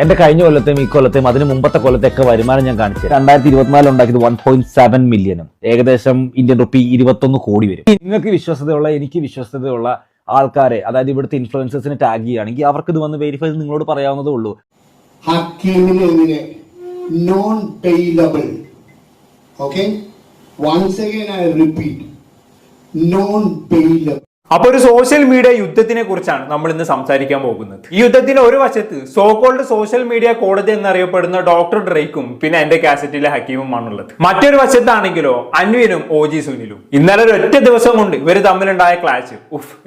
എന്റെ കഴിഞ്ഞ കൊല്ലത്തെയും ഈ കൊല്ലത്തെയും അതിന് മുമ്പത്തെ കൊല്ലത്തെയൊക്കെ വരുമാനം ഞാൻ കാണിച്ചു 2024 ഉണ്ടാക്കിയത് 1.7 മില്യണും ഏകദേശം ഇന്ത്യൻ റുപ്പി 21 കോടി വരും. നിങ്ങൾക്ക് വിശ്വസതയുള്ള എനിക്ക് വിശ്വസതയുള്ള ആൾക്കാരെ, അതായത് ഇവിടുത്തെ ഇൻഫ്ലുവൻസേഴ്സിനെ ടാഗ് ചെയ്യുകയാണെങ്കിൽ അവർക്ക് ഇത് വന്ന് വെരിഫൈ നിങ്ങളോട് പറയാവുന്നതേ ഉള്ളൂ. ഹക്കീമിനെതിരെ non bailable. Okay, once again I repeat, non bailable. അപ്പൊ ഒരു സോഷ്യൽ മീഡിയ യുദ്ധത്തിനെ കുറിച്ചാണ് നമ്മൾ ഇന്ന് സംസാരിക്കാൻ പോകുന്നത്. ഈ യുദ്ധത്തിന്റെ ഒരു വശത്ത് സോകോൾഡ് സോഷ്യൽ മീഡിയ കോടതി എന്നറിയപ്പെടുന്ന ഡോക്ടർ ഡ്രേക്കും പിന്നെ എന്റെ കാസറ്റിലെ ഹക്കീമുമാണുള്ളത്. മറ്റൊരു വശത്താണെങ്കിലോ അൻവിനും OG സുനിലും. ഇന്നലെ ഒരു ഒറ്റ ദിവസം കൊണ്ട് ഇവർ തമ്മിലുണ്ടായ ക്ലാഷ്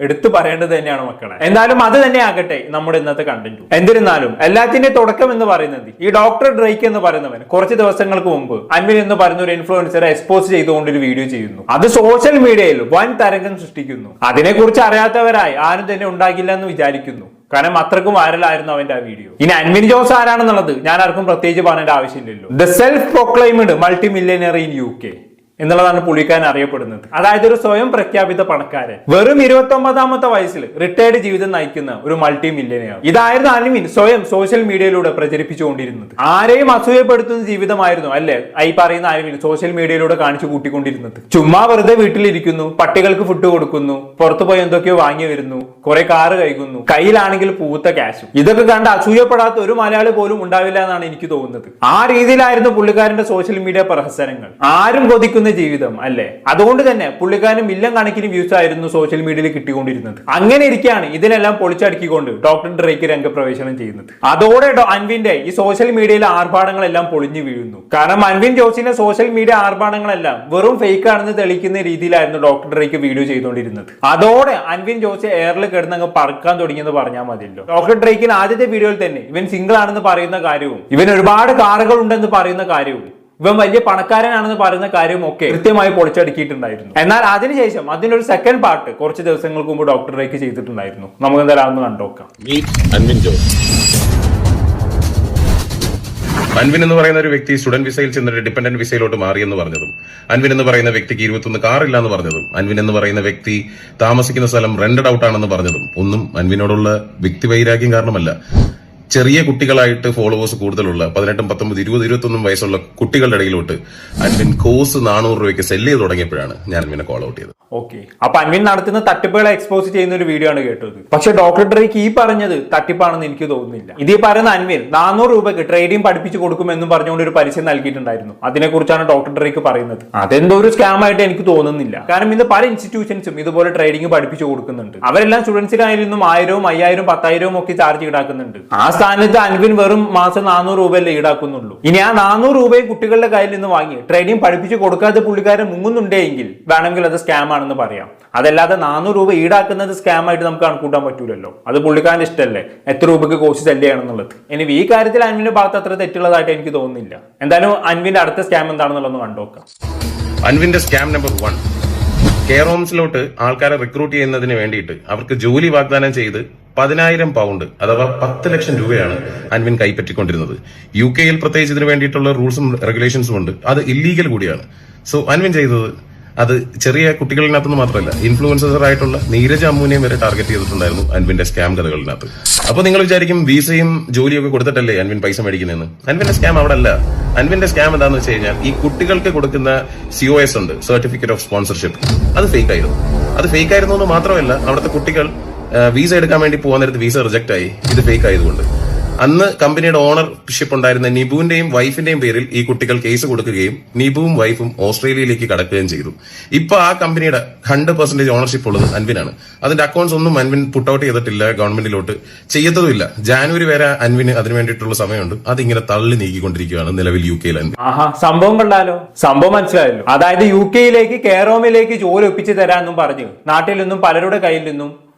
എടുത്തു പറയേണ്ടത് തന്നെയാണ് മക്കളെ. എന്തായാലും അത് തന്നെ ആകട്ടെ നമ്മുടെ ഇന്നത്തെ കണ്ടന്റ്. എന്നിരുന്നാലും എല്ലാത്തിന്റെ തുടക്കം എന്ന് പറയുന്നത് ഈ ഡോക്ടർ ഡ്രേക്ക് എന്ന് പറയുന്നവൻ കുറച്ച് ദിവസങ്ങൾക്ക് മുമ്പ് അൻവിൻ എന്ന് പറയുന്ന ഒരു ഇൻഫ്ലുവൻസറെ എക്സ്പോസ് ചെയ്തുകൊണ്ട് ഒരു വീഡിയോ ചെയ്യുന്നു. അത് സോഷ്യൽ മീഡിയയിൽ വൻ തരംഗം സൃഷ്ടിക്കുന്നു. അതിനെക്കുറിച്ച് അറിയാത്തവരായി ആരും തന്നെ ഉണ്ടാകില്ല എന്ന് വിചാരിക്കുന്നു. കാരണം അത്രക്കും വൈറലായിരുന്നു അവന്റെ ആ വീഡിയോ. ഇനി അൻവിൻ ജോസ് ആരാണെന്നുള്ളത് ഞാൻ ആർക്കും പ്രത്യേകിച്ച് പറയേണ്ട ആവശ്യമില്ലല്ലോ. The self proclaimed multi millionaire in UK എന്നുള്ളതാണ് പുള്ളിക്കാരൻ അറിയപ്പെടുന്നത്. അതായത് ഒരു സ്വയം പ്രഖ്യാപിത പണക്കാരൻ, വെറും 29ാമത്തെ വയസ്സിൽ റിട്ടയർഡ് ജീവിതം നയിക്കുന്ന ഒരു മൾട്ടി മില്യനെയർ. ഇതായിരുന്നു അൻവിൻ സ്വയം സോഷ്യൽ മീഡിയയിലൂടെ പ്രചരിപ്പിച്ചുകൊണ്ടിരുന്നത്. ആരെയും അസൂയപ്പെടുത്തുന്ന ജീവിതമായിരുന്നു അല്ലെ ഈ പറയുന്ന അൻവിൻ സോഷ്യൽ മീഡിയയിലൂടെ കാണിച്ചു കൂട്ടിക്കൊണ്ടിരുന്നത്. ചുമ്മാ വെറുതെ വീട്ടിലിരിക്കുന്നു, പട്ടികൾക്ക് ഫുഡ് കൊടുക്കുന്നു, പുറത്തു പോയി എന്തൊക്കെയോ വാങ്ങി വരുന്നു, കുറെ കാറ് കഴിക്കുന്നു, കയ്യിലാണെങ്കിൽ പൂത്ത ക്യാഷും. ഇതൊക്കെ കണ്ട് അസൂയപ്പെടാത്ത ഒരു മലയാളി പോലും ഉണ്ടാവില്ല എന്നാണ് എനിക്ക് തോന്നുന്നത്. ആ രീതിയിലായിരുന്നു പുള്ളിക്കാരന്റെ സോഷ്യൽ മീഡിയ പ്രഹസനങ്ങൾ. ആരും കൊതിക്കുന്ന ജീവിതം അല്ലെ. അതുകൊണ്ട് തന്നെ പുള്ളിക്കാരന് മില്യൺ കണക്കിന് വ്യൂസ് ആയിരുന്നു സോഷ്യൽ മീഡിയയിൽ കിട്ടിക്കൊണ്ടിരുന്നത്. അങ്ങനെ ഇരിക്കുകയാണ് ഇതിനെല്ലാം പൊളിച്ചടുക്കിക്കൊണ്ട് ഡോക്ടർ ഡ്രേക്ക് രംഗപ്രവേശനം ചെയ്യുന്നത്. അതോടെ അൻവിന്റെ ഈ സോഷ്യൽ മീഡിയയിലെ ആർഭാടങ്ങളെല്ലാം പൊളിഞ്ഞു വീഴുന്നു. കാരണം അൻവിൻ ജോസിന്റെ സോഷ്യൽ മീഡിയ ആർഭാടങ്ങളെല്ലാം വെറും ഫേക്ക് ആണെന്ന് തെളിയിക്കുന്ന രീതിയിലായിരുന്നു ഡോക്ടർ ഡ്രേക്ക് വീഡിയോ ചെയ്തുകൊണ്ടിരുന്നത്. അതോടെ അൻവിൻ ജോസ് എയറിൽ കിടന്നങ്ങ് പറക്കാൻ തുടങ്ങിയെന്ന് പറഞ്ഞാൽ മതിയല്ലോ. ഡോക്ടർ ഡ്രേക്കിന് ആദ്യത്തെ വീഡിയോയിൽ തന്നെ ഇവൻ സിംഗിൾ ആണെന്ന് പറയുന്ന കാര്യവും ഇവൻ ഒരുപാട് കാറുകൾ ഉണ്ടെന്ന് പറയുന്ന കാര്യവും ഇവൻ വലിയ പണക്കാരനാണെന്ന് പറയുന്ന കാര്യവും ഒക്കെ കൃത്യമായി പൊളിച്ചടുക്കിയിട്ടുണ്ടായിരുന്നു. എന്നാൽ അതിനുശേഷം അതിനൊരു സെക്കൻഡ് പാർട്ട് കുറച്ച് ദിവസങ്ങൾക്ക് മുമ്പ് ഡോക്ടർ ഡ്രേക്ക് ചെയ്തിട്ടുണ്ടായിരുന്നു. നമുക്ക് എന്തായാലും അതൊന്ന് കണ്ടോക്കാം. അൻവിൻ എന്ന് പറയുന്ന ഒരു വ്യക്തി സ്റ്റുഡന്റ് വിസയിൽ ചെന്നിട്ട് ഡിപെൻഡന്റ് വിസയിലോട്ട് മാറിയെന്ന് പറഞ്ഞതും, അൻവിൻ എന്ന് പറയുന്ന വ്യക്തിക്ക് 21 കാറില്ല എന്ന് പറഞ്ഞതും, അൻവിൻ എന്ന് പറയുന്ന വ്യക്തി താമസിക്കുന്ന സ്ഥലം റെന്റഡ് ഔട്ട് ആണെന്ന് പറഞ്ഞതും ഒന്നും അൻവിനോടുള്ള വ്യക്തി വൈരാഗ്യം കാരണമല്ല. ചെറിയ കുട്ടികളായിട്ട് ഫോളോവേഴ്സ് കൂടുതലുള്ള 18, 19, 20, 21 വയസ്സുള്ള കുട്ടികളുടെ ഇടയിലോട്ട് അൻവിൻ കോഴ്സ് 400 രൂപയ്ക്ക് സെല്ല് ചെയ്ത് തുടങ്ങിയപ്പോഴാണ് ഞാൻ അൻവിനെ കോൾ ഔട്ട് ചെയ്തത്. ഓക്കെ, അപ്പൊ അൻവിൻ നടത്തുന്ന തട്ടിപ്പുകളെ എക്സ്പോസ് ചെയ്യുന്ന ഒരു വീഡിയോ ആണ് കേട്ടത്. പക്ഷെ ഡോക്ടർ ഡ്രേക്ക് ഈ പറഞ്ഞത് തട്ടിപ്പാണെന്ന് എനിക്ക് തോന്നുന്നില്ല. ഇത് ഈ പറയുന്ന അൻവിൻ 400 രൂപയ്ക്ക് ട്രേഡിംഗ് പഠിപ്പിച്ചു കൊടുക്കുമെന്നും പറഞ്ഞുകൊണ്ട് ഒരു പരസ്യം നൽകിയിട്ടുണ്ടായിരുന്നു. അതിനെക്കുറിച്ചാണ് ഡോക്ടർ ഡ്രേക്ക് പറയുന്നത്. അതെന്തോ ഒരു സ്കാം ആയിട്ട് എനിക്ക് തോന്നുന്നില്ല. കാരണം ഇന്ന് പല ഇൻസ്റ്റിറ്റ്യൂഷൻസും ഇതുപോലെ ട്രേഡിംഗ് പഠിപ്പിച്ചു കൊടുക്കുന്നുണ്ട്. അവരെല്ലാം സ്റ്റുഡൻസിനായിരുന്നു 1000, 5000, 10000 ഒക്കെ ചാർജ് ഈടാക്കുന്നുണ്ട്. ആ സ്ഥാനത്ത് അൻവിൻ വെറും മാസം 400 രൂപയല്ലേ ഈടാക്കുന്നുള്ളൂ. ഇനി ആ 400 രൂപയും കുട്ടികളുടെ കയ്യിൽ നിന്ന് വാങ്ങി ട്രേഡിംഗ് പഠിപ്പിച്ചു കൊടുക്കാതെ പുള്ളിക്കാരൻ മുങ്ങുന്നുണ്ടെങ്കിൽ വേണമെങ്കിൽ അത് സ്കാം ആണെന്ന് പറയാം. അതല്ലാതെ 400 രൂപ ഈടാക്കുന്നത് സ്കാം ആയിട്ട് നമുക്ക് കണക്കൂട്ടാൻ പറ്റൂലല്ലോ. അത് പുള്ളിക്കാരന്റെ ഇഷ്ടമല്ലേ എത്ര രൂപയ്ക്ക് കോഴ്സ് സെല് ചെയ്യണമെന്നുള്ളത്. ഇനി ഈ കാര്യത്തിൽ അൻവിന്റെ ഭാഗത്ത് അത്ര തെറ്റുള്ളതായിട്ട് എനിക്ക് തോന്നുന്നില്ല. എന്തായാലും അൻവിന്റെ അടുത്ത സ്കാം എന്താണെന്നുള്ളത് കണ്ടോക്കാം. അൻവിന്റെ സ്കാം നമ്പർ 1, കെയർ ഹോംസിലോട്ട് ആൾക്കാരെ റിക്രൂട്ട് ചെയ്യുന്നതിന് വേണ്ടിയിട്ട് അവർക്ക് ജോലി വാഗ്ദാനം ചെയ്ത് 10,000 പൗണ്ട് അഥവാ 10 ലക്ഷം രൂപയാണ് അൻവിൻ കൈപ്പറ്റിക്കൊണ്ടിരുന്നത്. UK പ്രത്യേകിച്ച് ഇതിന് വേണ്ടിയിട്ടുള്ള റൂൾസും റെഗുലേഷൻസും ഉണ്ട്. അത് ഇല്ലീഗൽ കൂടിയാണ്. സോ അൻവിൻ ചെയ്തത് അത് ചെറിയ കുട്ടികളിനകത്തുനിന്ന് മാത്രമല്ല, ഇൻഫ്ലുവൻസർ ആയിട്ടുള്ള നീരജ് അമ്മൂനെയും വരെ ടാർഗറ്റ് ചെയ്തിട്ടുണ്ടായിരുന്നു അൻവിന്റെ സ്കാം കഥകളിനകത്ത്. അപ്പൊ നിങ്ങൾ വിചാരിക്കും വിസയും ജോലിയൊക്കെ കൊടുത്തിട്ടല്ലേ അൻവിൻ പൈസ മേടിക്കുന്നതെന്ന്. അൻവിന്റെ സ്കാം അവിടെ അല്ല. അൻവിന്റെ സ്കാം എന്താണെന്ന് വെച്ച് കഴിഞ്ഞാൽ ഈ കുട്ടികൾക്ക് കൊടുക്കുന്ന COS ഉണ്ട്, സർട്ടിഫിക്കറ്റ് ഓഫ് സ്പോൺസർഷിപ്പ്. അത് ഫേക്ക് ആയിരുന്നു. അത് ഫേക്ക് ആയിരുന്നു എന്ന് മാത്രമല്ല, അവിടുത്തെ കുട്ടികൾ വിസ എടുക്കാൻ വേണ്ടി പോകാൻ നേരത്ത് വിസ റിജക്ട് ആയി. ഇത് ഫേക്ക് ആയതുകൊണ്ട് അന്ന് കമ്പനിയുടെ ഓണർഷിപ്പ് ഉണ്ടായിരുന്ന നിബുവിന്റെയും വൈഫിന്റെയും പേരിൽ ഈ കുട്ടികൾ കേസ് കൊടുക്കുകയും നിബുവും വൈഫും ഓസ്ട്രേലിയയിലേക്ക് കടക്കുകയും ചെയ്തു. ഇപ്പൊ ആ കമ്പനിയുടെ 100% ഓണർഷിപ്പ് ഉള്ളത് അൻവിനാണ്. അതിന്റെ അക്കൗണ്ട്സ് ഒന്നും അൻവിൻ പുട്ട് ഔട്ട് ചെയ്തിട്ടില്ല, ഗവൺമെന്റിലോട്ട് ചെയ്യത്തതുമില്ല. ജാനുവരി വരെ അൻവിന് അതിന് വേണ്ടിയിട്ടുള്ള സമയമുണ്ട്. അതിങ്ങനെ തള്ളി നീക്കിക്കൊണ്ടിരിക്കുകയാണ് നിലവിൽ UK അൻവിൻ. സംഭവം കണ്ടാലോ, സംഭവം മനസ്സിലായല്ലോ. അതായത് UK കെയർ ഹോമിലേക്ക് ജോലി ഒപ്പിച്ചു തരാമെന്നും പറഞ്ഞു നാട്ടിൽ നിന്നും പലരുടെ കയ്യിൽ നിന്നും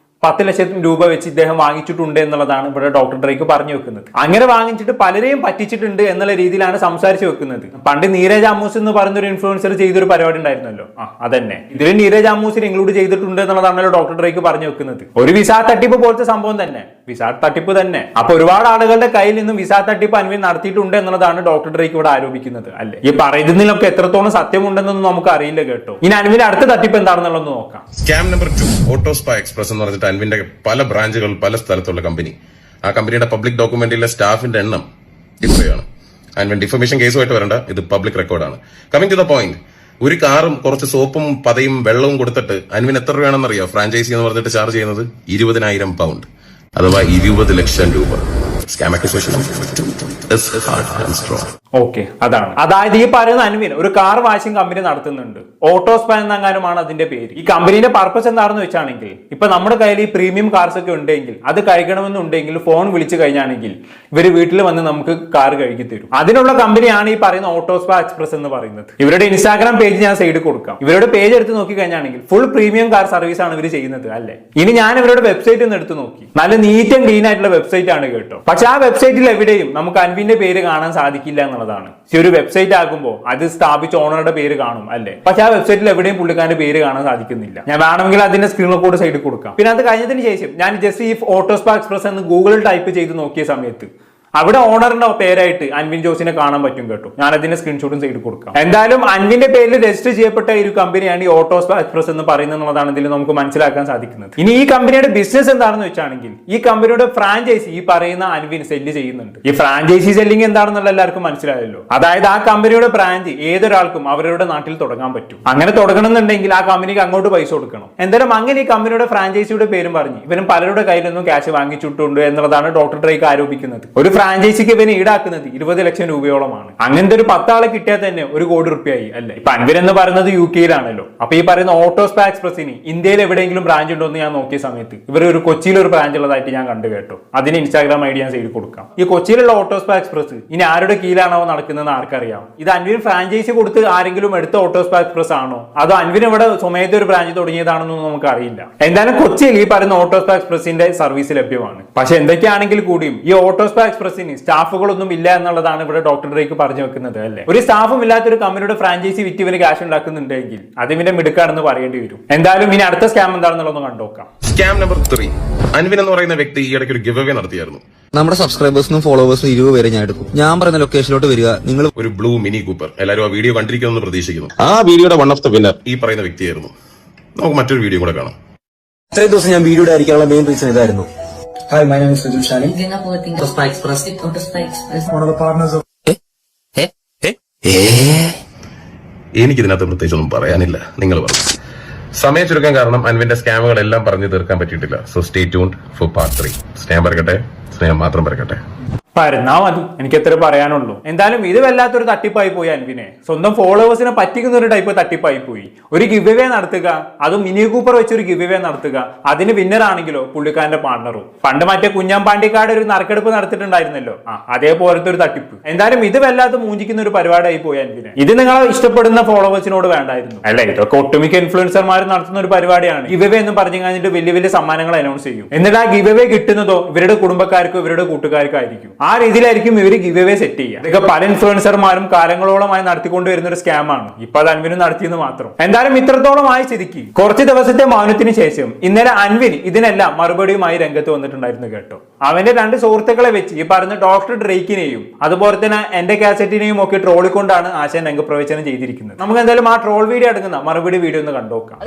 10 ലക്ഷം രൂപ വെച്ച് ഇദ്ദേഹം വാങ്ങിച്ചിട്ടുണ്ട് എന്നുള്ളതാണ് ഇവിടെ ഡോക്ടർ ഡ്രേക്ക് പറഞ്ഞു വെക്കുന്നത്. അങ്ങനെ വാങ്ങിച്ചിട്ട് പലരെയും പറ്റിച്ചിട്ടുണ്ട് എന്നുള്ള രീതിയിലാണ് സംസാരിച്ചു വെക്കുന്നത്. പണ്ട് നീരജ് അമ്മൂസ് എന്ന് പറയുന്ന ഒരു ഇൻഫ്ലുവൻസർ ചെയ്തൊരു പരിപാടി ഉണ്ടായിരുന്നല്ലോ, അതന്നെ ഇതിൽ നീരജ് അമ്മൂസിനെ ഇൻക്ലൂഡ് ചെയ്തിട്ടുണ്ട് എന്നുള്ളതാണല്ലോ ഡോക്ടർ ഡ്രേക്ക് പറഞ്ഞു വെക്കുന്നത്. ഒരു വിസ തട്ടിപ്പ് പോലത്തെ സംഭവം തന്നെ, വിസ തട്ടിപ്പ് തന്നെ. അപ്പൊ ഒരുപാട് ആളുകളുടെ കയ്യിൽ നിന്നും വിസ തട്ടിപ്പ് അൻവിൻ നടത്തിയിട്ടുണ്ട് എന്നുള്ളതാണ് ഡോക്ടർ ഡ്രേക്ക് ഇവിടെ ആരോപിക്കുന്നത് അല്ലെ. ഈ പറയുന്നതിലൊക്കെ എത്രത്തോളം സത്യമുണ്ടെന്നൊന്നും നമുക്ക് അറിയില്ല കേട്ടോ. ഇനി അൻവിന്റെ അടുത്ത തട്ടിപ്പ് എന്താണെന്നുള്ളത് നോക്കാം. സ്കാം നമ്പർ 2, ഓട്ടോസ്പാ എക്സ്പ്രസ് എന്ന് പറഞ്ഞിട്ട് അൻവിന്റെ പല ബ്രാഞ്ചുകൾ പല സ്ഥലത്തുള്ള കമ്പനി. ആ കമ്പനിയുടെ പബ്ലിക് ഡോക്യുമെന്റിലെ സ്റ്റാഫിന്റെ എണ്ണം ഇത്രയാണ്. ആൻഡ് ഡിഫമേഷൻ കേസുമായിട്ട് വരണ്ട, ഇത് പബ്ലിക് റെക്കോർഡാണ്. കമ്മിങ് ടു ദ പോയിന്റ്, ഒരു കാറും കുറച്ച് സോപ്പും പതയും വെള്ളവും കൊടുത്തിട്ട് അൻവിൻ എത്ര രൂപയാണെന്നറിയോ ഫ്രാഞ്ചൈസി എന്ന് പറഞ്ഞിട്ട് ചാർജ് ചെയ്യുന്നത്? 20,000 പൗണ്ട്, അഥവാ 20 ലക്ഷം രൂപ. സ്കാം അക്യൂസേഷൻ ഓക്കെ, അതായത് ഈ പറയുന്ന അൻവിൻ ഒരു കാർ വാഷിംഗ് കമ്പനി നടത്തുന്നുണ്ട്. ഓട്ടോസ്പാൻ എന്നെങ്ങാനുമാണ് അതിന്റെ പേര്. ഈ കമ്പനിയുടെ പർപ്പസ് എന്താണെന്ന് വെച്ചാണെങ്കിൽ, ഇപ്പൊ നമ്മുടെ കയ്യിൽ ഈ പ്രീമിയം കാർസ് ഒക്കെ ഉണ്ടെങ്കിൽ, അത് കഴിക്കണമെന്നുണ്ടെങ്കിൽ ഫോൺ വിളിച്ചു കഴിഞ്ഞാണെങ്കിൽ ഇവര് വീട്ടിൽ വന്ന് നമുക്ക് കാർ കഴുകി തരും. അതിനുള്ള കമ്പനിയാണ് ഈ പറയുന്ന ഓട്ടോസ്പാ എക്സ്പ്രസ് എന്ന് പറയുന്നത്. ഇവരുടെ ഇൻസ്റ്റാഗ്രാം പേജ് ഞാൻ സൈഡിൽ കൊടുക്കാം. ഇവരുടെ പേജ് എടുത്ത് നോക്കി കഴിഞ്ഞാണെങ്കിൽ ഫുൾ പ്രീമിയം കാർ സർവീസ് ആണ് ഇവർ ചെയ്യുന്നത് അല്ലേ. ഇനി ഞാൻ ഇവരുടെ വെബ്സൈറ്റ് ഒന്ന് എടുത്ത് നോക്കി. നല്ല നീറ്റ് ആൻഡ് ക്ലീൻ ആയിട്ടുള്ള വെബ്സൈറ്റ് ആണ് കേട്ടോ. പക്ഷെ ആ വെബ്സൈറ്റിൽ എവിടെയും നമുക്ക് അൻവിന്റെ പേര് കാണാൻ സാധിക്കില്ല എന്നുള്ളതാണ്. ഒരു വെബ്സൈറ്റ് ആകുമ്പോൾ അത് സ്ഥാപിച്ച ഓണറുടെ പേര് കാണും അല്ലേ. പക്ഷെ ആ വെബ്സൈറ്റിൽ എവിടെയും പുള്ളിക്കാരന്റെ പേര് കാണാൻ സാധിക്കുന്നില്ല. ഞാൻ വേണമെങ്കിൽ അതിന്റെ സ്ക്രീൻ റെക്കോർഡ് സൈഡിൽ കൊടുക്കാം. പിന്നെ അത് കഴിഞ്ഞതിന് ശേഷം ഞാൻ ജസ്റ്റ് ഈ ഓട്ടോസ്പാ എക്സ്പ്രസ് എന്ന് ഗൂഗിളിൽ ടൈപ്പ് ചെയ്ത് നോക്കിയ സമയത്ത് അവിടെ ഓണറിന്റെ പേരായിട്ട് അൻവിൻ ജോസിനെ കാണാൻ പറ്റും കേട്ടോ. ഞാൻ അതിന്റെ സ്ക്രീൻഷോട്ടും സൈഡ് കൊടുക്കാം. എന്തായാലും അൻവിന്റെ പേരിൽ രജിസ്റ്റർ ചെയ്യപ്പെട്ട ഒരു കമ്പനിയാണ് ഈ ഓട്ടോസ്പാ എക്സ്പ്രസ് എന്ന് പറയുന്നത് എന്നുള്ളതാണ് ഇതിൽ നമുക്ക് മനസ്സിലാക്കാൻ സാധിക്കുന്നത്. ഇനി ഈ കമ്പനിയുടെ ബിസിനസ് എന്താണെന്ന് വെച്ചാണെങ്കിൽ, ഈ കമ്പനിയുടെ ഫ്രാഞ്ചൈസി ഈ പറയുന്ന അൻവിൻ സെല്ല് ചെയ്യുന്നുണ്ട്. ഈ ഫ്രാഞ്ചൈസി സെല്ലിംഗ് എന്താണെന്നുള്ള എല്ലാവർക്കും മനസ്സിലായല്ലോ. അതായത് ആ കമ്പനിയുടെ ബ്രാഞ്ച് ഏതൊരാൾക്കും അവരുടെ നാട്ടിൽ തുടങ്ങാൻ പറ്റും. അങ്ങനെ തുടങ്ങണമെന്നുണ്ടെങ്കിൽ ആ കമ്പനിക്ക് അങ്ങോട്ട് പൈസ കൊടുക്കണം. എന്തായാലും അങ്ങനെ ഈ കമ്പനിയുടെ ഫ്രാഞ്ചൈസിയുടെ പേരും പറഞ്ഞ് ഇവരും പലരുടെ കയ്യിലൊന്നും ക്യാഷ് വാങ്ങിച്ചിട്ടുണ്ട് എന്നുള്ളതാണ് ഡോക്ടർ ഡ്രേക്ക് ആരോപിക്കുന്നത്. ഒരു ഫ്രാഞ്ചൈസിക്ക് ഇവന് ഈടാക്കുന്നത് 20 ലക്ഷം രൂപയോളമാണ്. അങ്ങനത്തെ ഒരു 10 ആളെ കിട്ടിയാൽ തന്നെ 1 കോടി രൂപയായി അല്ലേ. ഇപ്പൊ അൻവിൻ എന്ന് പറയുന്നത് UK-യിലാണല്ലോ. അപ്പൊ ഈ പറയുന്ന ഓട്ടോസ്പാ എക്സ്പ്രസിന് ഇന്ത്യയിൽ എവിടെയെങ്കിലും ബ്രാഞ്ച് ഉണ്ടോ എന്ന് ഞാൻ നോക്കിയ സമയത്ത് ഇവർ ഒരു കൊച്ചിയിൽ ഒരു ബ്രാഞ്ച് ഉള്ളതായിട്ട് ഞാൻ കണ്ടു കേട്ടോ. അതിന് ഇൻസ്റ്റാഗ്രാം ഐഡി ഞാൻ സൈഡിൽ കൊടുക്കാം. ഈ കൊച്ചിയിലുള്ള ഓട്ടോസ്പാ എക്സ്പ്രസ് ഇനി ആരുടെ കീഴിലാണോ നടക്കുന്നതെന്ന് ആർക്കറിയാം. ഇത് അൻവിൻ ഫ്രാഞ്ചൈസി കൊടുത്ത് ആരെങ്കിലും എടുത്ത ഓട്ടോസ്പാ എക്സ്പ്രസ് ആണോ, അതോ അൻവിൻ ഇവിടെ സ്വമേധ ഒരു ബ്രാഞ്ച് തുടങ്ങിയതാണെന്നൊന്നും നമുക്ക് അറിയില്ല. എന്തായാലും കൊച്ചിയിൽ ഈ പറയുന്ന ഓട്ടോസ്പാ എക്സ്പ്രസിന്റെ സർവീസ് ലഭ്യമാണ്. പക്ഷെ എന്തൊക്കെയാണെങ്കിൽ കൂടിയും ഈ ഓട്ടോസ്പാ എക്സ്പ്രസിന് സ്റ്റാഫുകളൊന്നും ഇല്ല എന്നുള്ളതാണ് ഇവിടെ ഡോക്ടർ ഡ്രേക്ക് പറഞ്ഞു വെക്കുന്നത് അല്ലേ. ഒരു സ്റ്റാഫും ഇല്ലാത്ത ഒരു കമ്പനിയുടെ ഫ്രാഞ്ചൈസി വിറ്റ് ഇവന് ക്യാഷ് ഉണ്ടാക്കുന്നുണ്ടെങ്കിൽ അത് ഇവന്റെ മിടുക്കാണെന്ന് പറയേണ്ടി വരും. എന്തായാലും ഇനി അടുത്ത സ്കാം എന്താണെന്നുള്ളത് കണ്ടുനോക്കാം. Scam number 3. അൻവിൻ എന്ന് പറയുന്ന വ്യക്തി ഈ ഇടയ്ക്ക് ഒരു ഗിവ് അവേ നടത്തിയായിരുന്നു. നമ്മുടെ സബ്സ്ക്രൈബേഴ്സിനും ഫോളോവേഴ്സിനും 20 പേരെ ഞാൻ എടുക്കും. ഞാൻ പറയുന്ന ലൊക്കേഷനിലോട്ട് വരിക. നിങ്ങൾ ഒരു ബ്ലൂ മിനി കൂപ്പർ. എല്ലാവരും ആ വീഡിയോ കണ്ടിരിക്കുമെന്ന് പ്രതീക്ഷിക്കുന്നു. ആ വീഡിയോയുടെ വൺ ഓഫ് ദ വിന്നർ ഈ പറയുന്ന വ്യക്തിയായിരുന്നു. നമുക്ക് മറ്റൊരു വീഡിയോ കൂടെ കാണാം. ഇത്രയും ദിവസം ഞാൻ വീഡിയോ ആയിരിക്കാനുള്ള മെയിൻ റീസൺ ഇതായിരുന്നു. Hi, my name is Sujal Shani. Autospa Express. One of the partners of എനിക്കിതിനകത്ത് പ്രത്യേകിച്ചൊന്നും പറയാനില്ല, നിങ്ങൾ പറഞ്ഞു. സമയ ചുരുക്കം കാരണം അൻവിന്റെ സ്കാമുകളെല്ലാം പറഞ്ഞു തീർക്കാൻ പറ്റിയിട്ടില്ല. So stay tuned four part 3. സ്നേഹം പരക്കട്ടെ, സ്നേഹം മാത്രം പരക്കട്ടെ. പറഞ്ഞാ മതി, എനിക്ക് എത്ര പറയാനുള്ളൂ. എന്തായാലും ഇത് വല്ലാത്തൊരു തട്ടിപ്പായി പോയി അൻവിനെ. സ്വന്തം ഫോളോവേഴ്സിനെ പറ്റിക്കുന്ന ഒരു ടൈപ്പ് തട്ടിപ്പായി പോയി. ഒരു ഗിവ് അവേ നടത്തുക, അതും മിനി കൂപ്പർ വെച്ചൊരു ഗിവ് അവേ നടത്തുക, അതിന് വിന്നർ ആണെങ്കിലോ പുള്ളിക്കാരന്റെ പാർട്ണറും. പണ്ട് മറ്റേ കുഞ്ഞാമ്പാണ്ടിക്കാട് ഒരു നറുക്കെടുപ്പ് നടത്തിയിട്ടുണ്ടായിരുന്നല്ലോ, അതേപോലത്തെ ഒരു തട്ടിപ്പ്. എന്തായാലും ഇത് വല്ലാത്ത മൂഞ്ചിക്കുന്ന ഒരു പരിപാടിയായി പോയി അൻവിനെ. ഇത് നിങ്ങളെ ഇഷ്ടപ്പെടുന്ന ഫോളോവേഴ്സിനോട് വേണ്ടായിരുന്നു അല്ലെ. ഇതൊക്കെ ഒട്ടുമിക്ക ഇൻഫ്ലുവൻസർമാർ നടത്തുന്ന ഒരു പരിപാടിയാണ്. ഗിവ് അവേ എന്ന് പറഞ്ഞു കഴിഞ്ഞിട്ട് വലിയ വലിയ സമ്മാനങ്ങൾ അനൗൺസ് ചെയ്യും. എന്നിട്ട് ആ ഗിവ് അവേ കിട്ടുന്നതോ ഇവരുടെ കുടുംബക്കാർക്കോ ഇവരുടെ കൂട്ടുകാർക്കോ ആയിരിക്കും. ആ രീതിയിലായിരിക്കും ഇവര് ഗിവ് അവേ സെറ്റ് ചെയ്യുക. ഇതൊക്കെ പല ഇൻഫ്ലുവൻസർമാരും കാലങ്ങളോളമായി നടത്തിക്കൊണ്ടുവരുന്ന ഒരു സ്കാമാണ്. ഇപ്പൊ അത് അൻവിനും നടത്തിയെന്ന് മാത്രം. എന്തായാലും ഇത്രത്തോളമായി സ്ഥിതിക്ക് കുറച്ച് ദിവസത്തെ മൗനത്തിന് ശേഷം ഇന്നലെ അൻവിൻ ഇതിനെല്ലാം മറുപടിയുമായി രംഗത്ത് വന്നിട്ടുണ്ടായിരുന്നു കേട്ടോ. അവന്റെ 2 സുഹൃത്തുക്കളെ വെച്ച് ഈ പറഞ്ഞ ഡോക്ടർ ഡ്രേക്കിനെയും അതുപോലെ തന്നെ എന്റെ കാസറ്റിനെയും ഒക്കെ ട്രോളിക്കൊണ്ടാണ് ആശാൻ രംഗപ്രവേശനം ചെയ്തിരിക്കുന്നത്. നമുക്ക് എന്തായാലും ആ ട്രോൾ വീഡിയോ അടങ്ങുന്ന മറുപടി വീഡിയോ ഒന്ന് കണ്ടുനോക്കാം.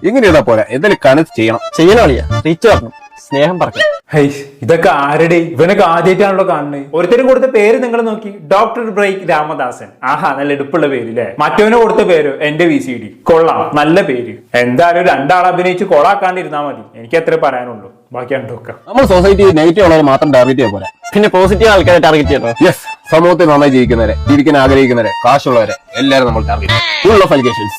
ഇങ്ങനെയാ പോലെ എന്തായാലും കണക്ട് ചെയ്യണം അളിയാ. റീച്ച് പറഞ്ഞു, സ്നേഹം പറഞ്ഞു. ഇതൊക്കെ ആരുടെ? ഇവനൊക്കെ ആദ്യമായിട്ടാണല്ലോ കാണുന്നത്. ഒരുത്തരും കൊടുത്ത പേര് നിങ്ങൾ നോക്കി, ഡോക്ടർ ബ്രേക്ക് രാമദാസൻ. ആഹാ, നല്ല എടുപ്പുള്ള പേര് അല്ലേ. മറ്റവന് കൊടുത്ത പേര് എന്റെ VCD. കൊള്ളാം, നല്ല പേര്. എന്തായാലും 2 ആൾ അഭിനയിച്ച് കൊളാക്കാണ്ടിരുന്നാ മതി. എനിക്ക് എത്ര പറയാനുള്ളൂ, ബാക്കി കണ്ടുനോക്കാം. നമ്മൾ സൊസൈറ്റി നെഗറ്റീവ് ഉള്ളവരെ മാത്രം ടാർഗറ്റ് ചെയ്യാൻ പോലെ, പിന്നെ പോസിറ്റീവ് ആൾക്കാരെ ടാർഗറ്റ് ചെയ്യണം. യെസ്, സമൂഹത്തിൽ നന്നായി ജീവിക്കുന്നവരെ, ജീവിക്കാൻ ആഗ്രഹിക്കുന്നവരെ, കാശുള്ളവരെ എല്ലാവരും നമ്മൾ ടാർഗറ്റ് ചെയ്യും. Full of allegations.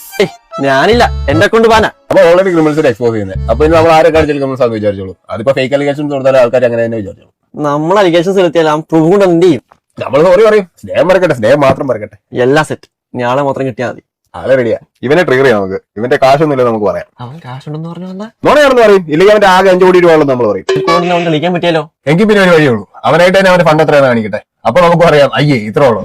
ഞാനില്ല, എന്നെ കൊണ്ട് പോകാനാ. അപ്പൊ ഓൾറെഡി ക്രിമിനൽസിനെ എക്സ്പോസ് ചെയ്യുന്നത്. അപ്പൊ ഇനി നമ്മൾ ആരെ കാണിച്ചാലും ക്രിമിനൽസ് ആണെന്ന് വിചാരിച്ചോളൂ. അതിപ്പോ ഫേക്ക് അലിഗേഷൻസ് കൊടുത്താലും ആൾക്കാർ അങ്ങനെ തന്നെ വിചാരിച്ചോളൂ. നമ്മൾ അലിഗേഷൻസ് എടുത്തിയാലും പ്രൂഫ് കൊണ്ട് എന്ത് ചെയ്യും? നമ്മൾ സോറി പറയും. സ്നേഹം പറക്കട്ടെ, സ്നേഹം മാത്രം പറക്കട്ടെ. എല്ലാ സെറ്റ്. ഞാളെ മാത്രം കിട്ടിയാൽ മതി. ആളെ റെഡിയാ. ഇവനെ ട്രിഗർ ചെയ്യാം നമുക്ക്. ഇവന്റെ കാശൊന്നുമില്ല നമുക്ക് പറയാം. അവൻ കാശുണ്ടെന്ന് പറഞ്ഞു വന്നാ നോണയാണെന്ന് പറയും. ഇല്ലെങ്കിൽ അവന്റെ ആകെ 5 കോടി രൂപ ഉള്ളൂ നമ്മൾ പറയും. അവൻ കളിക്കാൻ പറ്റിയാലോ? എങ്കിൽ പിന്നെ ഒരു വഴിയുള്ളൂ. അവനായിട്ട് തന്നെ അവന്റെ ഫണ്ട് എത്രയാണെന്ന് കാണിക്കട്ടെ. അപ്പൊ നമുക്ക് പറയാം, അയ്യേ ഇത്ര ഉള്ളൂ.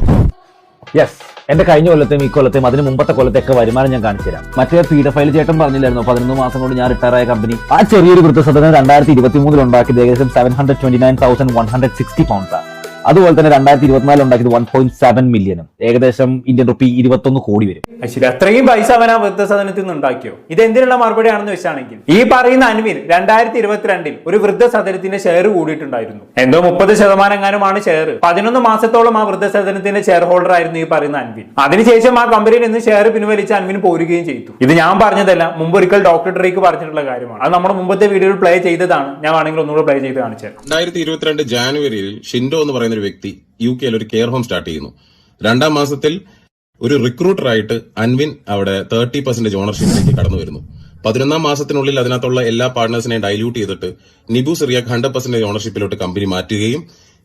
യെസ്, എന്റെ കഴിഞ്ഞ കൊല്ലത്തെയും ഈ കൊല്ലത്തെയും അതിന് മുമ്പത്തെ കൊല്ലത്തെയൊക്കെ വരുമാനം ഞാൻ കാണിച്ചു തരാം. മറ്റേ പീഡഫൈൽ ചേട്ടൻ പറഞ്ഞില്ലായിരുന്നു 11 മാസം കൊണ്ട് ഞാൻ റിട്ടയർ ആയ കമ്പനി. ആ ചെറിയൊരു വൃദ്ധസദനം 2023 ഉണ്ടാക്കിയത് ഏകദേശം 729,160 പൗണ്ട്സാണ്. അതുപോലെ തന്നെ 2024 ഉണ്ടാക്കിയത് 1.7 മില്യനും ഏകദേശം ഇന്ത്യൻ റുപ്പി 21 കോടി വരും. ശരി, അത്രയും പൈസ അവൻ ആ വൃദ്ധസദനത്തിൽ നിന്ന് ഉണ്ടാക്കിയോ? ഇത് എന്തിനുള്ള മറുപടിയാണെന്ന് വെച്ചാണെങ്കിൽ ഈ പറയുന്ന അൻവിൻ 2022 ഒരു വൃദ്ധസദനത്തിന്റെ ഷെയർ കൂടിയിട്ടുണ്ടായിരുന്നു. എന്തോ 30% എങ്ങാനുമാണ് ഷെയർ. 11 മാസത്തോളം ആ വൃദ്ധസദനത്തിന്റെ ഷെയർ ഹോൾഡർ ആയിരുന്നു ഈ പറയുന്ന അൻവിൻ. അതിനുശേഷം ആ കമ്പനിയിൽ നിന്ന് ഷെയർ പിൻവലിച്ച് അൻവിൻ പോരുകയും ചെയ്തു. ഇത് ഞാൻ പറഞ്ഞതല്ല, മുമ്പൊരിക്കൽ ഡോക്ടർ ഡ്രേക്ക് പറഞ്ഞിട്ടുള്ള കാര്യമാണ്. അത് നമ്മുടെ മുമ്പത്തെ വീഡിയോയിൽ പ്ലേ ചെയ്തതാണ്. ഞാൻ വേണമെങ്കിൽ ഒന്നുകൂടെ പ്ലേ ചെയ്ത് കാണിച്ചു. 2022 ജാനുവരിയിൽ ഷിൻഡോ എന്ന് പറയുന്ന ഒരു വ്യക്തി UK ഒരു കെയർ ഹോം സ്റ്റാർട്ട് ചെയ്യുന്നു. 2-ാം മാസത്തിൽ ഒരു റിക്രൂട്ടർ ആയിട്ട് അൻവിൻ അവിടെ 30% ഓണർഷിപ്പിലേക്ക് കടന്നു വരുന്നു. 11-ാം മാസത്തിനുള്ളിൽ അതിനകത്തുള്ള എല്ലാ പാർട്ട്നേഴ്സിനെയും ഡൈല്യൂട്ട് ചെയ്തിട്ട് നിബു സിറിയാക്ക് 100% ഓണർഷിപ്പിലോട്ട് കമ്പനി മാറ്റുകയും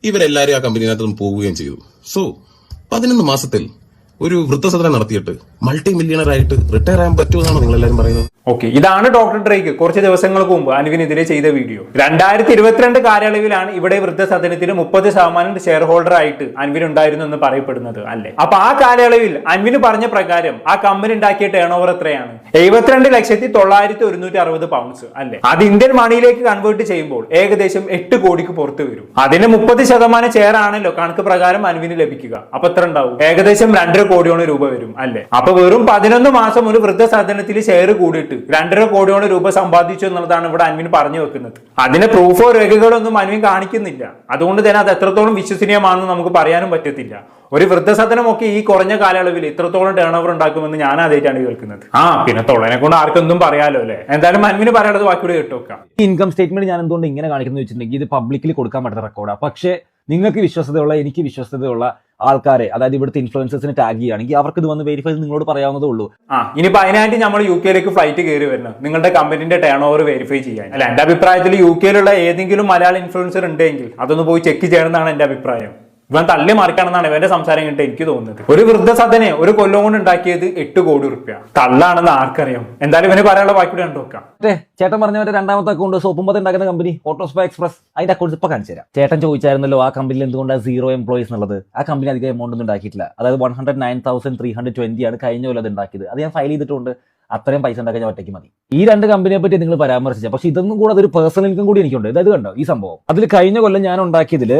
ഇവരെല്ലാവരും ആ കമ്പനിനകത്ത് പോവുകയും ചെയ്തു. സോ 11 മാസത്തിൽ ഒരു വൃദ്ധസദനം നടത്തിയിട്ട് മൾട്ടി മില്യണർ ആയിട്ട് റിട്ടയർ ആകാൻ പറ്റുമെന്നാണ് നിങ്ങൾ എല്ലാവരും പറയുന്നത്. ഓക്കെ, ഇതാണ് ഡോക്ടർ ഡ്രേക്ക് കുറച്ച് ദിവസങ്ങൾക്ക് മുമ്പ് അൻവിനെതിരെ ചെയ്ത വീഡിയോ. 2022 കാലയളവിലാണ് ഇവിടെ വൃദ്ധസദനത്തിൽ 30% ഷെയർ ഹോൾഡർ ആയിട്ട് അൻവിൻ ഉണ്ടായിരുന്നു എന്ന് പറയപ്പെടുന്നത് അല്ലേ? അപ്പൊ ആ കാലയളവിൽ അൻവിന് പറഞ്ഞ പ്രകാരം ആ കമ്പനി ഉണ്ടാക്കിയ ടേൺ ഓവർ എത്രയാണ്? 72,960 പൗണ്ട്സ് അല്ലേ? അത് ഇന്ത്യൻ മണിയിലേക്ക് കൺവേർട്ട് ചെയ്യുമ്പോൾ ഏകദേശം 8 കോടിക്ക് പുറത്ത് വരും. അതിന് 30% ഷെയർ ആണല്ലോ കണക്ക് പ്രകാരം അൻവിന് ലഭിക്കുക. അപ്പൊ എത്ര ഉണ്ടാവും? ഏകദേശം 2.5 കോടിയോളം രൂപ വരും അല്ലെ? അപ്പൊ വെറും 11 മാസം ഒരു വൃദ്ധസദനത്തിൽ ഷെയർ കൂടിയിട്ട് 2.5 കോടിയോളം രൂപ സമ്പാദിച്ചു എന്നുള്ളതാണ് ഇവിടെ അൻവിൻ പറഞ്ഞു വെക്കുന്നത്. അതിന് പ്രൂഫോ രേഖകളൊന്നും അൻവിൻ കാണിക്കുന്നില്ല. അതുകൊണ്ട് തന്നെ അത് എത്രത്തോളം വിശ്വസനീയമാണെന്ന് നമുക്ക് പറയാനും പറ്റത്തില്ല. ഒരു വൃദ്ധസദനം ഒക്കെ ഈ കുറഞ്ഞ കാലയളവിൽ ഇത്രത്തോളം ടേൺ ഓവർ ഉണ്ടാക്കുമെന്ന് ഞാൻ ആദ്യമായിട്ടാണ് കേൾക്കുന്നത്. പിന്നെ തൊള്ളനെ കൊണ്ട് ആർക്കൊന്നും പറയാലോ അല്ലെ? എന്തായാലും അൻവിന് പറയാനുള്ളത് ബാക്കിയോട് കേട്ടോക്കാം. ഇൻകം സ്റ്റേറ്റ്മെന്റ് ഞാൻ എന്തുകൊണ്ട് ഇങ്ങനെ കാണിക്കുന്നത് വെച്ചിട്ടുണ്ടെങ്കിൽ ഇത് പബ്ലിക്കിൽ കൊടുക്കാൻ പറ്റുന്ന റെക്കോർഡാണ്. പക്ഷേ നിങ്ങൾക്ക് വിശ്വസ്തയുള്ള, എനിക്ക് വിശ്വസ്തയുള്ള ആൾക്കാരെ, അതായത് ഇവിടുത്തെ ഇൻഫ്ലുവൻസേഴ്സിനെ ടാഗ് ചെയ്യുകയാണെങ്കിൽ അവർക്ക് ഇത് വന്ന് വെരിഫൈ നിങ്ങളോട് പറയാവുന്നതേ ഉള്ളൂ. ഇനിയിപ്പോ അതിനായിട്ട് നമ്മൾ UK ഫ്ലൈറ്റ് കയറി വരണം നിങ്ങളുടെ കമ്പനിന്റെ ടേൺ ഓവർ വെരിഫൈ ചെയ്യാൻ. അല്ല, എന്റെ അഭിപ്രായത്തിൽ UK ഏതെങ്കിലും മലയാള ഇൻഫ്ലുവൻസർ ഉണ്ടെങ്കിൽ അതൊന്ന് പോയി ചെക്ക് ചെയ്യണമെന്നാണ് എന്റെ അഭിപ്രായം. ഇവൻ തള്ളി മറിക്കണമെന്നാണ് ഇവന്റെ സംസാരം കേട്ട് എനിക്ക് തോന്നുന്നത്. ഒരു വൃദ്ധസദനെ ഒരു കൊല്ലം കൊണ്ട് ഉണ്ടാക്കിയത് 8 കോടി റുപ്യ. തള്ളാണെന്ന് ആർക്കറിയാം. എന്തായാലും ഇവന് പറയാനുള്ള ബാക്കി കണ്ടു നോക്കാം. ചേട്ടൻ പറഞ്ഞവരുടെ 2ാമത്തെ അക്കൗണ്ട് സോപ്പും പത ഉണ്ടാക്കുന്ന കമ്പനി ഓട്ടോസ്പ എക്സ്പ്രസ്, അതിന്റെ അക്കൗണ്ട്സ് ഇപ്പൊ കാണിച്ചു തരാം. ചേട്ടൻ ചോദിച്ചായിരുന്നല്ലോ ആ കമ്പനിയിൽ എന്തുകൊണ്ടാണ് 0 എംപ്ലോയീസ് എന്നുള്ളത്. ആ കമ്പനി അധികം എമൗണ്ട് ഒന്നും ഉണ്ടാക്കിയിട്ടില്ല. അതായത് 109,320 ആണ് കഴിഞ്ഞ കൊല്ലം അത് ഉണ്ടാക്കിയത്. അത് ഞാൻ ഫയൽ ചെയ്തിട്ടുണ്ട്. അത്രയും പൈസ ഉണ്ടാക്കാൻ ഒറ്റയ്ക്ക് മതി. ഈ 2 കമ്പനിയെ പറ്റി നിങ്ങൾ പരാമർശിച്ച, പക്ഷെ ഇതൊന്നും കൂടെ അതൊരു പേഴ്സണൽ ഇൻകം കൂടി എനിക്കുണ്ട്. അതായത് കണ്ടോ ഈ സംഭവം, അതിൽ കഴിഞ്ഞ കൊല്ലം ഞാൻ ഉണ്ടാക്കിയതിൽ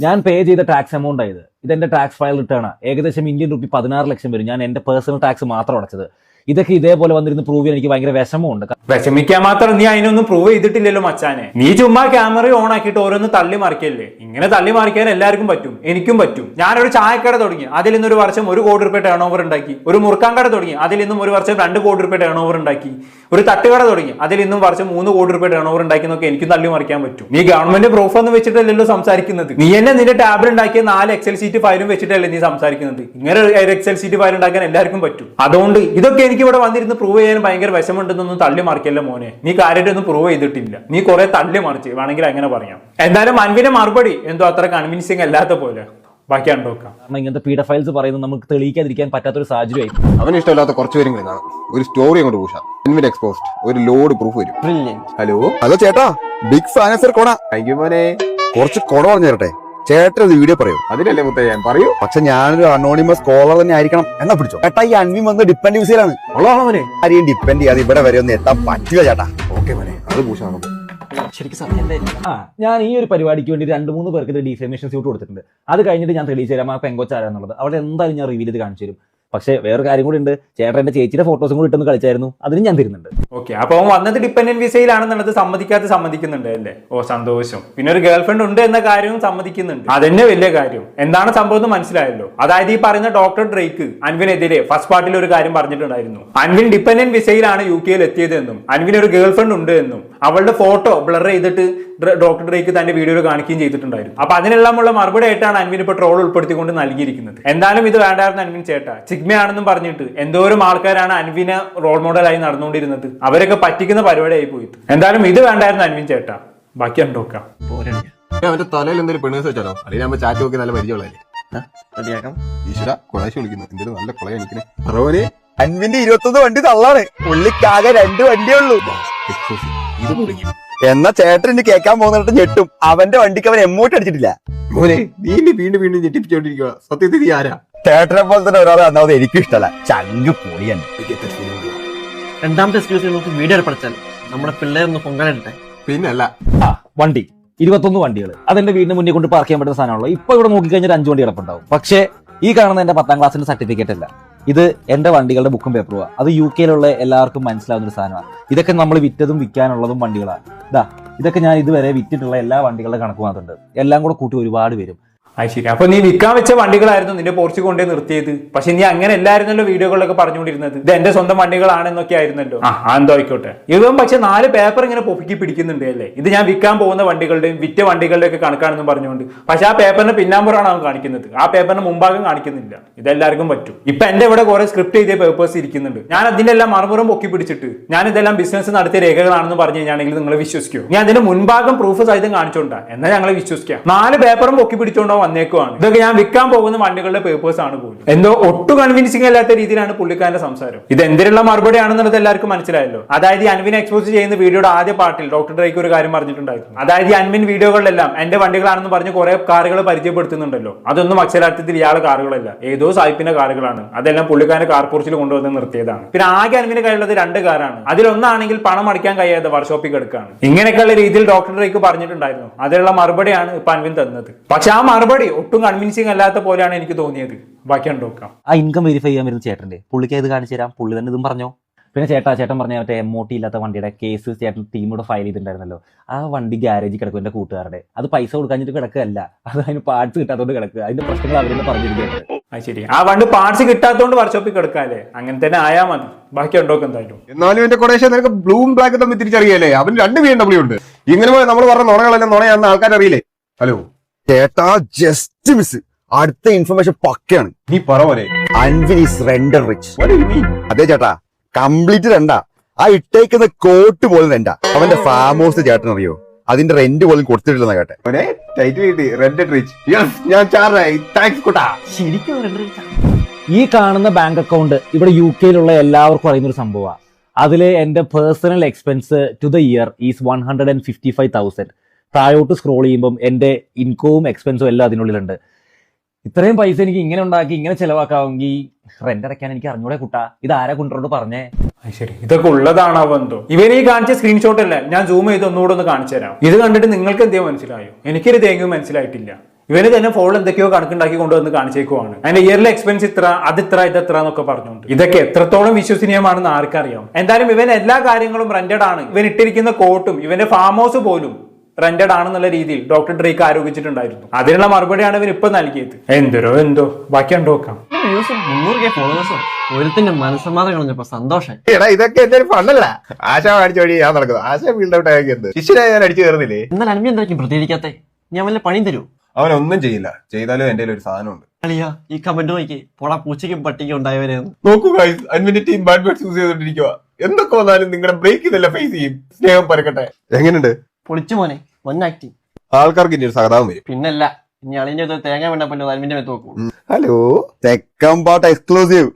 ഞാൻ പേ ചെയ്ത ടാക്സ് എമൗണ്ട് ആയത് ഇതെന്റെ ടാക്സ് ഫയൽ റിട്ടേൺ ഏകദേശം ഇന്ത്യൻ റുപ്പി 16 ലക്ഷം വരും. ഞാൻ എന്റെ പേഴ്സണൽ ടാക്സ് മാത്രം അടച്ചത്. ഇതൊക്കെ ഇതേപോലെ വന്നിരുന്ന് പ്രൂവ് ചെയ്യാൻ എനിക്ക് ഭയങ്കര വിഷമമുണ്ട്. വിഷമിക്കാൻ മാത്രം നീ അതിനൊന്നും പ്രൂവ് ചെയ്തിട്ടില്ലല്ലോ മച്ചാനെ. നീ ചുമ്മാ ക്യാമറ ഓൺ ആക്കിയിട്ട് ഓരോന്ന് തള്ളി മറിക്കല്ലേ. ഇങ്ങനെ തള്ളി മറിക്കാൻ എല്ലാവർക്കും പറ്റും, എനിക്കും പറ്റും. ഞാനൊരു ചായക്കട തുടങ്ങി, അതിൽ നിന്നൊരു വർഷം 1 കോടി റുപ്യ ടേൺ ഓവർ ഉണ്ടാക്കി. ഒരു മുറുക്കാൻ കട തുടങ്ങി, അതിൽ നിന്നും ഒരു വർഷം 2 കോടി റുപ്യ ടേൺ ഓവർ ഉണ്ടാക്കി. ഒരു തട്ടുകട തുടങ്ങി, അതിൽ നിന്നും വർഷം 3 കോടി റുപ്യ ടേൺ ഓവർ ഉണ്ടാക്കി എന്നൊക്കെ എനിക്കും തള്ളി മറിക്കാൻ പറ്റും. നീ ഗവൺമെന്റ് പ്രൂഫ് ഒന്നും വെച്ചിട്ടല്ലല്ലോ സംസാരിക്കുന്നത്. നീ എന്നെ നിന്റെ ടാബിൽ ഉണ്ടാക്കിയ 4 എക്സൽ ഷീറ്റ് ഫയലും വെച്ചിട്ടല്ലേ നീ സംസാരിക്കുന്നത്. ഇങ്ങനെ എക്സൽ ഷീറ്റ് ഫയൽ ഉണ്ടാക്കാൻ എല്ലാവർക്കും പറ്റും. അതുകൊണ്ട് ഇതൊക്കെ എനിക്ക് ഇവിടെ വന്നിരുന്ന് പ്രൂവ് ചെയ്യാൻ ഭയങ്കര വിഷമുണ്ടെന്നൊന്നും തള്ളി മറിക്കല്ല മോനെ. നീ കാര്യമായിട്ടൊന്നും പ്രൂവ് ചെയ്തിട്ടില്ല. നീ കുറെ തള്ളി മറിച്ച് വേണമെങ്കിൽ അങ്ങനെ പറയാം. എന്തായാലും അൻവിന്റെ മറുപടി എന്തോ അത്ര കൺവിൻസിങ് അല്ലാത്ത പോലെ. ബാക്കി കണ്ടോക്കാം. കാരണം ഇങ്ങനത്തെ പീഡ ഫയൽസ് പറയുന്നത് നമുക്ക് തെളിയിക്കാതിരിക്കാൻ പറ്റാത്തൊരു സാഹചര്യമായി. അവന് ഇഷ്ടമില്ലാത്ത കുറച്ച് പേരും കാണാം. ഒരു സ്റ്റോറി അങ്ങോട്ട് പൂഷ അൻവിൻ എക്സ്പോസ്റ്റ് ഒരു ലോഡ് പ്രൂഫ് വരും. ഹലോ ചേട്ടാ, ബിഗ് ഫാനസർ കൊട മോനെ. കുറച്ച് കൊട പറഞ്ഞു തരട്ടെ ചേട്ടൻ. ഒരു വീഡിയോ പറയൂ. അതിനല്ലേ മുത്തേ ഞാൻ പറയൂ. പക്ഷെ ഞാനൊരു അനോണിമസ് കോളർ തന്നെ ആയിരിക്കണം. എന്നാ പിടിച്ചോ ചേട്ടാ. ഈ അൻവിൻ വന്ന് ഡിപ്പെൻഡ് യൂസിലാണ്. ഉള്ളതാണവനെ ആരെയും ഡിപ്പെൻഡ് ചെയ്യാതെ ഇവിടെ വരെ ഒന്നും എത്താൻ പറ്റില്ല ചേട്ടാ. ഓക്കെ മോനെ, അത് പൂഷാണ്. ഞാൻ ഈ ഒരു പരിപാടിക്ക് വേണ്ടി 2-3 പേർക്ക് ഇത് ഡിഫേമേഷൻ സ്യൂട്ട് കൊടുത്തിട്ടുണ്ട്. അത് കഴിഞ്ഞിട്ട് ഞാൻ തെളിയിച്ചു തരാം ആ പെങ്കൊച്ചാരാന്നുള്ളത്. അവിടെ എന്തായാലും ഞാൻ റിവീൽ ചെയ്ത് കാണിച്ചു തരും. പക്ഷേ വേറെ കാര്യം കൂടി ഉണ്ട്. ചേട്ടൻ എന്റെ ചേച്ചിയുടെ ഫോട്ടോസും കൂടി ഇട്ടൊന്ന് കളിച്ചായിരുന്നു. അതിന് ഞാൻ തരുന്നുണ്ട്. ഓക്കെ, അപ്പൊ വന്നത് ഡിപ്പെൻഡന്റ് വിസയിലാണെന്നുള്ളത് സമ്മതിക്കുന്നുണ്ട് അല്ലേ? ഓ സന്തോഷം. പിന്നെ ഒരു ഗേൾ ഫ്രണ്ട് ഉണ്ട് എന്ന കാര്യവും സമ്മതിക്കുന്നുണ്ട്. അതന്നെ വലിയ കാര്യം. എന്താണ് സംഭവം എന്ന് മനസ്സിലായല്ലോ. അതായത് ഈ പറയുന്ന ഡോക്ടർ ഡ്രേക്ക് അൻവിനെതിരെ ഫസ്റ്റ് പാർട്ടിൽ ഒരു കാര്യം പറഞ്ഞിട്ടുണ്ടായിരുന്നു. അൻവിൻ ഡിപ്പെൻഡന്റ് വിസയിലാണ് UK എത്തിയതെന്നും അൻവിന് ഒരു ഗേൾ ഫ്രണ്ട് ഉണ്ട് എന്നും അവളുടെ ഫോട്ടോ ബ്ലർ ചെയ്തിട്ട് ഡോക്ടർ ഡ്രേക്ക് തന്റെ വീഡിയോയിൽ കാണിക്കുകയും ചെയ്തിട്ടുണ്ടായിരുന്നു. അപ്പൊ അതിനെല്ലാമുള്ള മറുപടി ആയിട്ടാണ് അൻവിൻ ഇപ്പൊ ട്രോൾ ഉൾപ്പെടുത്തിക്കൊണ്ട് നൽകിയിരിക്കുന്നത്. എന്തായാലും ഇത് വേണ്ടായിരുന്നു അൻവിൻ ചേട്ടാ. ചിഗ്മയാണെന്നും പറഞ്ഞിട്ട് എന്തോരം ആൾക്കാരാണ് അൻവിനെ റോൾ മോഡലായി നടന്നുകൊണ്ടിരുന്നത്. അവരൊക്കെ പറ്റിക്കുന്ന പരിപാടിയായി പോയി. എന്തായാലും ഇത് വേണ്ടായിരുന്നു അൻവിൻ ചേട്ടാ. ബാക്കി കണ്ടോക്കാം. അവന്റെ തലയിൽ എന്തെങ്കിലും പെണ്ണേഴ്സ് വെച്ചാലോ? അല്ലെങ്കിൽ നമ്മൾ ചാറ്റ് നോക്കി നല്ല പരിചയമുള്ളതല്ലേ. ഈശ്വര കൊളാശി വിളിക്കുന്നു. എന്തെങ്കിലും നല്ല കൊള കാണിക്കണേ. അറോനെ അൻവിന്റെ 21 വണ്ടി തള്ളാണ്. പുള്ളിക്കാകെ 2 വണ്ടിയേ ഉള്ളൂ. എന്നാ ചേട്ടൻ ഇനി കേൾക്കാൻ പോകുന്നിട്ട് ഞെട്ടും. അവന്റെ വണ്ടിക്ക് അവൻ എമ്മോട്ട് അടിച്ചിട്ടില്ല. മോനെ നീ വീണ്ടും ഞെട്ടിപ്പിച്ചോണ്ടിരിക്കുക. സത്യത്തിൽ നീ ആരാ? ചേട്ടനെ പോലെ തന്നെ ഒരാളെ വന്നത് എനിക്കും ഇഷ്ടമല്ല. ചങ്ക് പൊളിയാണ്. 2ാമത്തെ എക്സ്ക്യൂസ് നമുക്ക് വീഡിയോ പഠിച്ചാൽ നമ്മുടെ പിള്ളേരൊന്ന് പൊങ്കാലിട്ടെ. പിന്നല്ല വണ്ടി 21 വണ്ടികൾ അതെന്റെ വീടിന് മുന്നിൽ കൊണ്ട് പാർക്ക് ചെയ്യാൻ പറ്റുന്ന സാധനമുള്ളൂ. ഇപ്പൊ ഇവിടെ നോക്കിക്കഴിഞ്ഞാൽ 5 വണ്ടി കിടപ്പുണ്ടാവും. പക്ഷേ ഈ കാണുന്ന എന്റെ 10ാം ക്ലാസ്സിന്റെ സർട്ടിഫിക്കറ്റ് അല്ല, ഇത് എന്റെ വണ്ടികളുടെ ബുക്കും പേപ്പറുമാണ്. അത് UK എല്ലാവർക്കും മനസ്സിലാവുന്ന ഒരു സാധനമാണ്. ഇതൊക്കെ നമ്മൾ വിറ്റതും വിൽക്കാനുള്ളതും വണ്ടികളാണ്. ഇതൊക്കെ ഞാൻ ഇതുവരെ വിറ്റിട്ടുള്ള എല്ലാ വണ്ടികളുടെ കണക്ക് മാത്രമുണ്ട്. എല്ലാം കൂടെ കൂട്ടി ഒരുപാട് വരും. അത് ശരി. അപ്പൊ നീ വിൽക്കാൻ വെച്ച വണ്ടികളായിരുന്നു നിന്റെ പോർച്ച് കൊണ്ടേ നിർത്തിയത്. പക്ഷെ നീ അങ്ങനെ എല്ലായിരുന്നല്ലോ വീഡിയോകളിലൊക്കെ പറഞ്ഞുകൊണ്ടിരുന്നത് ഇത് എന്റെ സ്വന്തം വണ്ടികളാണെന്നൊക്കെ ആയിരുന്നല്ലോ. എന്തോ ആയിക്കോട്ടെ. ഇവൻ പക്ഷെ 4 പേപ്പർ ഇങ്ങനെ പൊക്കി പിടിക്കുന്നുണ്ട് അല്ലേ, ഇത് ഞാൻ വിൽക്കാൻ പോകുന്ന വണ്ടികളുടെയും വിറ്റ വണ്ടികളുടെ ഒക്കെ കണക്കാണെന്ന് പറഞ്ഞുകൊണ്ട്. പക്ഷെ ആ പേപ്പറിന്റെ പിന്നാമ്പുറമാണ് അവൻ കാണിക്കുന്നത്, ആ പേപ്പറിന്റെ മുമ്പാകം കാണിക്കുന്നില്ല. ഇതെല്ലാവർക്കും പറ്റും. ഇപ്പൊ എന്റെ ഇവിടെ കുറെ സ്ക്രിപ്റ്റ് ചെയ്ത പേപ്പേഴ്സ് ഇരിക്കുന്നുണ്ട്. ഞാൻ അതിന്റെ എല്ലാം മറുപുറം പൊക്കി പിടിച്ചിട്ട് ഞാൻ ഇതെല്ലാം ബിസിനസ് നടത്തിയ രേഖകളാണെന്ന് പറഞ്ഞു കഴിഞ്ഞാണെങ്കിൽ നിങ്ങൾ വിശ്വസിക്കുമോ? ഞാൻ അതിന്റെ മുൻഭാഗം പ്രൂഫ് സഹിതം കാണിച്ചോണ്ടാ എന്നാൽ ഞങ്ങളെ വിശ്വസിക്കാം. 4 പേപ്പറും പൊക്കി പിടിച്ചോണ്ടോ വന്നേക്കുവാണ്. ഇതൊക്കെ ഞാൻ വിൽക്കാൻ പോകുന്ന വണ്ടികളുടെ പേപ്പേഴ്സ് ആണ് പോലും. എന്തോ ഒട്ടും കൺവിൻസിംഗ് അല്ലാത്ത രീതിയിലാണ് പുള്ളിക്കാരന്റെ സംസാരം. ഇത് എന്തിനുള്ള മറുപടി ആണെന്നുള്ളത് എല്ലാവർക്കും മനസ്സിലായല്ലോ. അതായത് ഈ അൻവിനെ എക്സ്പോസ് ചെയ്യുന്ന വീഡിയോയുടെ ആദ്യ പാർട്ടിൽ ഡോക്ടർ ഡ്രേക്ക് ഒരു കാര്യം പറഞ്ഞിട്ടുണ്ടായിരുന്നു. അതായത് ഈ അൻവിൻ വീഡിയോകളിലെല്ലാം എന്റെ വണ്ടികളാണെന്ന് പറഞ്ഞ് കുറെ കാറുകൾ പരിചയപ്പെടുത്തുന്നുണ്ടല്ലോ. അതൊന്നും അക്ഷരാർത്ഥത്തിൽ ഇയാളെ കാറുകളല്ല, ഏതോ സായിപ്പിന്റെ കാറുകളാണ്. അതെല്ലാം പുള്ളിക്കാരന്റെ കാർപോർച്ചിൽ കൊണ്ടുവന്ന് നിർത്തിയതാണ്. പിന്നെ ആകെ അൻവിന് കയ്യിലുള്ളത് 2 കാറാണ്. അതിലൊന്നാണെങ്കിൽ പണം അടയ്ക്കാൻ കഴിയാതെ വർക്ക്ഷോപ്പിൽ കിടക്കാണ്. ഇങ്ങനെയൊക്കെയുള്ള രീതിയിൽ ഡോക്ടർ ഡ്രേക്ക് പറഞ്ഞിട്ടുണ്ടായിരുന്നു. അതിനുള്ള മറുപടിയാണ് ഇപ്പൊ അൻവിൻ തന്നത്. പക്ഷെ ആ മറുപടി ഒട്ടും കൺവിൻസിംഗ് അല്ലാത്ത പോലെയാണ് എനിക്ക് തോന്നിയത്. ബാക്കി നോക്കാം. ആ ഇൻകം വെരിഫൈ ചെയ്യാൻ വരുന്ന ചേട്ടന്റെ പുള്ളിക്ക് ഇത് കാണിച്ചു തരാം. പുള്ളി തന്നെ ഇതും പറഞ്ഞോ. പിന്നെ ചേട്ടൻ പറഞ്ഞ മറ്റേ MOT ഇല്ലാത്ത വണ്ടിയുടെ കേസ് ചേട്ടൻ ടീമോട് ഫയൽ ചെയ്തിട്ടുണ്ടായിരുന്നല്ലോ. ആ വണ്ടി ഗ്യാരേജിൽ കിടക്കും എന്റെ കൂട്ടുകാരുടെ. അത് പൈസ കൊടുക്കാഞ്ഞിട്ട് കിടക്കുകയല്ല, അത് അതിന് പാർട്സ് കിട്ടാത്തതുകൊണ്ട് കിടക്കുക. അതിന്റെ പ്രശ്നങ്ങൾ അവരെന്നെ പറഞ്ഞിരിക്കുന്നത്. ശരി, ആ വണ്ടി പാർട്സ് കിട്ടാത്തതുകൊണ്ട് വർക്ക്ഷോപ്പിൽ കിടക്കാല്ലേ, അങ്ങനെ തന്നെ ആയാ മതി. ബാക്കി ഉണ്ടോക്കെ എന്തായാലും. എന്നാലും എന്റെ കൊടേശ നിനക്ക് ബ്ലൂം ബ്ലാക്ക് തമ്മിൽ തിരിച്ചറിയല്ലേ? അവന് 2 BMW ഉണ്ട്. ഇങ്ങനെ നമ്മൾ പറഞ്ഞ നുണകളെല്ലാം നുണയാണെന്ന് ആൾക്കാരറിയില്ലേ? ഹലോ ചേട്ടാ, ജസ്റ്റ് മിസ്. അടുത്ത ഇൻഫർമേഷൻ പക്കയാണ്. നീ പറ പോലെ അൻവിൻ ഈസ് റെന്റൽ റിച്ച്. അതെ ചേട്ടാ, കംപ്ലീറ്റ് രണ്ടാ. ആ ഇട്ടേക്കുന്ന കോട്ട് പോലും രണ്ടാ. അവന്റെ ഫാം ഹൗസ് ചേട്ടൻ അറിയോ? അതിന്റെ റെന്റ് പോലും കൊടുത്തിട്ടില്ലെന്നാ കേട്ടെ. ഞാൻ ചാറായി. താങ്ക്സ് കുട്ടാ. ഈ കാണുന്ന ബാങ്ക് അക്കൗണ്ട് ഇവിടെ UK എല്ലാവർക്കും അറിയുന്ന ഒരു സംഭവമാണ്. അതില് എന്റെ personal expense to the year is 155,000. താഴോട്ട് സ്ക്രോൾ ചെയ്യുമ്പോൾ എന്റെ ഇൻകവും എക്സ്പെൻസും എല്ലാം അതിനുള്ളിലുണ്ട്. ഇത്രയും പൈസ എനിക്ക് ഇങ്ങനെ ഉണ്ടാക്കി ഇങ്ങനെ ചെലവാക്കാമെങ്കിൽ റെന്റ് അടയ്ക്കാൻ എനിക്ക് അറിഞ്ഞൂടെ കുട്ടാ. ഇത് ആരാ കൊണ്ടോട് പറഞ്ഞേ? ശരി, ഇതൊക്കെ ഉള്ളതാണോ എന്തോ? ഇവര് ഈ കാണിച്ച സ്ക്രീൻഷോട്ട് അല്ല, ഞാൻ സൂം ചെയ്ത് ഒന്നുകൂടെ ഒന്ന് കാണിച്ചു തരാം. ഇത് കണ്ടിട്ട് നിങ്ങൾക്ക് എന്തോ മനസ്സിലായോ? എനിക്കൊരു തേങ്ങയും മനസ്സിലായിട്ടില്ല. ഇവന് തന്നെ ഫോണിൽ എന്തൊക്കെയോ കണക്കുണ്ടാക്കി കൊണ്ടുവന്ന് കാണിച്ചേക്കുവാണ്. അതിന്റെ ഇയർലി എക്സ്പെൻസ് ഇത്ര, അതിത്ര, ഇതെത്ര എന്നൊക്കെ പറഞ്ഞുകൊണ്ട്. ഇതൊക്കെ എത്രത്തോളം വിശ്വസനീയമാണെന്ന് ആർക്കറിയാം. എന്തായാലും ഇവൻ എല്ലാ കാര്യങ്ങളും റെന്റഡ് ആണ്. ഇവൻ ഇട്ടിരിക്കുന്ന കോട്ടും ഇവന്റെ ഫാം ഹൗസ് പോലും റെന്റഡ് ആണെന്നുള്ള രീതിയിൽ ഡോക്ടർ ഡ്രേക്ക് ആരോപിച്ചിട്ടുണ്ടായിരുന്നു. അതിനുള്ള മറുപടിയാണ് ഇവൻ ഇപ്പൊ നൽകിയത്. എന്തോ ബാക്കി നോക്കാം. ഒരുത്തിന്റെ മനസ്സമാധാനം കളഞ്ഞപ്പോ സന്തോഷം. എടാ, ഇതൊക്കെ എന്റെ ഒരു ഫണ്ടല്ല. ആശ കാണിച്ച വഴി ഞാൻ നടക്കുന്നത്. ആശ ഫീൽഡ് ഔട്ട് ആക്കിയത് ശിഷ്യനായി ഞാൻ അടിച്ചു കയറുന്നില്ലേ? എന്നാൽ അൻവി എന്തായിരിക്കും പ്രതികരിക്കാത്തെ? ഞാൻ വല്ല പണിയും തരൂ? അവനൊന്നും ചെയ്യില്ല. ചെയ്താലും എന്റെ ഒരു സാധനമുണ്ട്. അളിയാ, ഈ കമന്റ് നോക്കി പോടാ പൂച്ചയ്ക്കും പട്ടിക്കും ഉണ്ടായവരെന്ന്. നോക്കൂ ഗൈസ്, അൻവിന്റെ ടീം ബാഡ് ബാറ്റ്സ് യൂസ് ചെയ്തോണ്ടിരിക്കുക. എന്തൊക്കെ വന്നാലും നിങ്ങളുടെ ബ്രേക്ക് ഇതല്ല ഫേസ് ചെയ്യും. സ്നേഹം പരക്കട്ടെ. എങ്ങനെയുണ്ട്? പൊളിച്ചു മോനെ, വൻ ആക്ടിങ്. ആൾക്കാർക്ക് ഇനി ഒരു സഹതാപം വരും. പിന്നല്ല, ഇനി അളിന്റെ തേങ്ങ വേണ്ടപ്പോ അൻവിന്റെ മേത്ത് നോക്കൂ. Hello, Thekkampattu exclusive.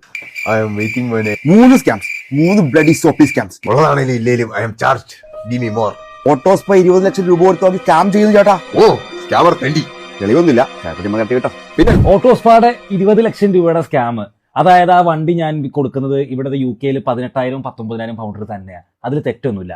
I am waiting മോനെ. 3 സ്കാംസ്, 3 ബ്ലഡി സോപ്പി സ്കാംസ്. ഉള്ളതാണേലും ഇല്ലേലും I am charged. Give me more. ഓട്ടോസ്പ 20 ലക്ഷം രൂപ കൊടുത്ത് നോക്കി സ്കാം ചെയ്യുന്നു ചേട്ടാ. ഓ, സ്കാമർ തെണ്ടി. തെളിവൊന്നുമില്ല കേട്ടോ. പിന്നെ ഓട്ടോസ്പാടെ 20 ലക്ഷം രൂപയുടെ സ്കാം. അതായത് ആ വണ്ടി ഞാൻ കൊടുക്കുന്നത് ഇവിടെ UK 18,000 19,000 പൗണ്ട് തന്നെയാണ്. അതിൽ തെറ്റൊന്നുമില്ല.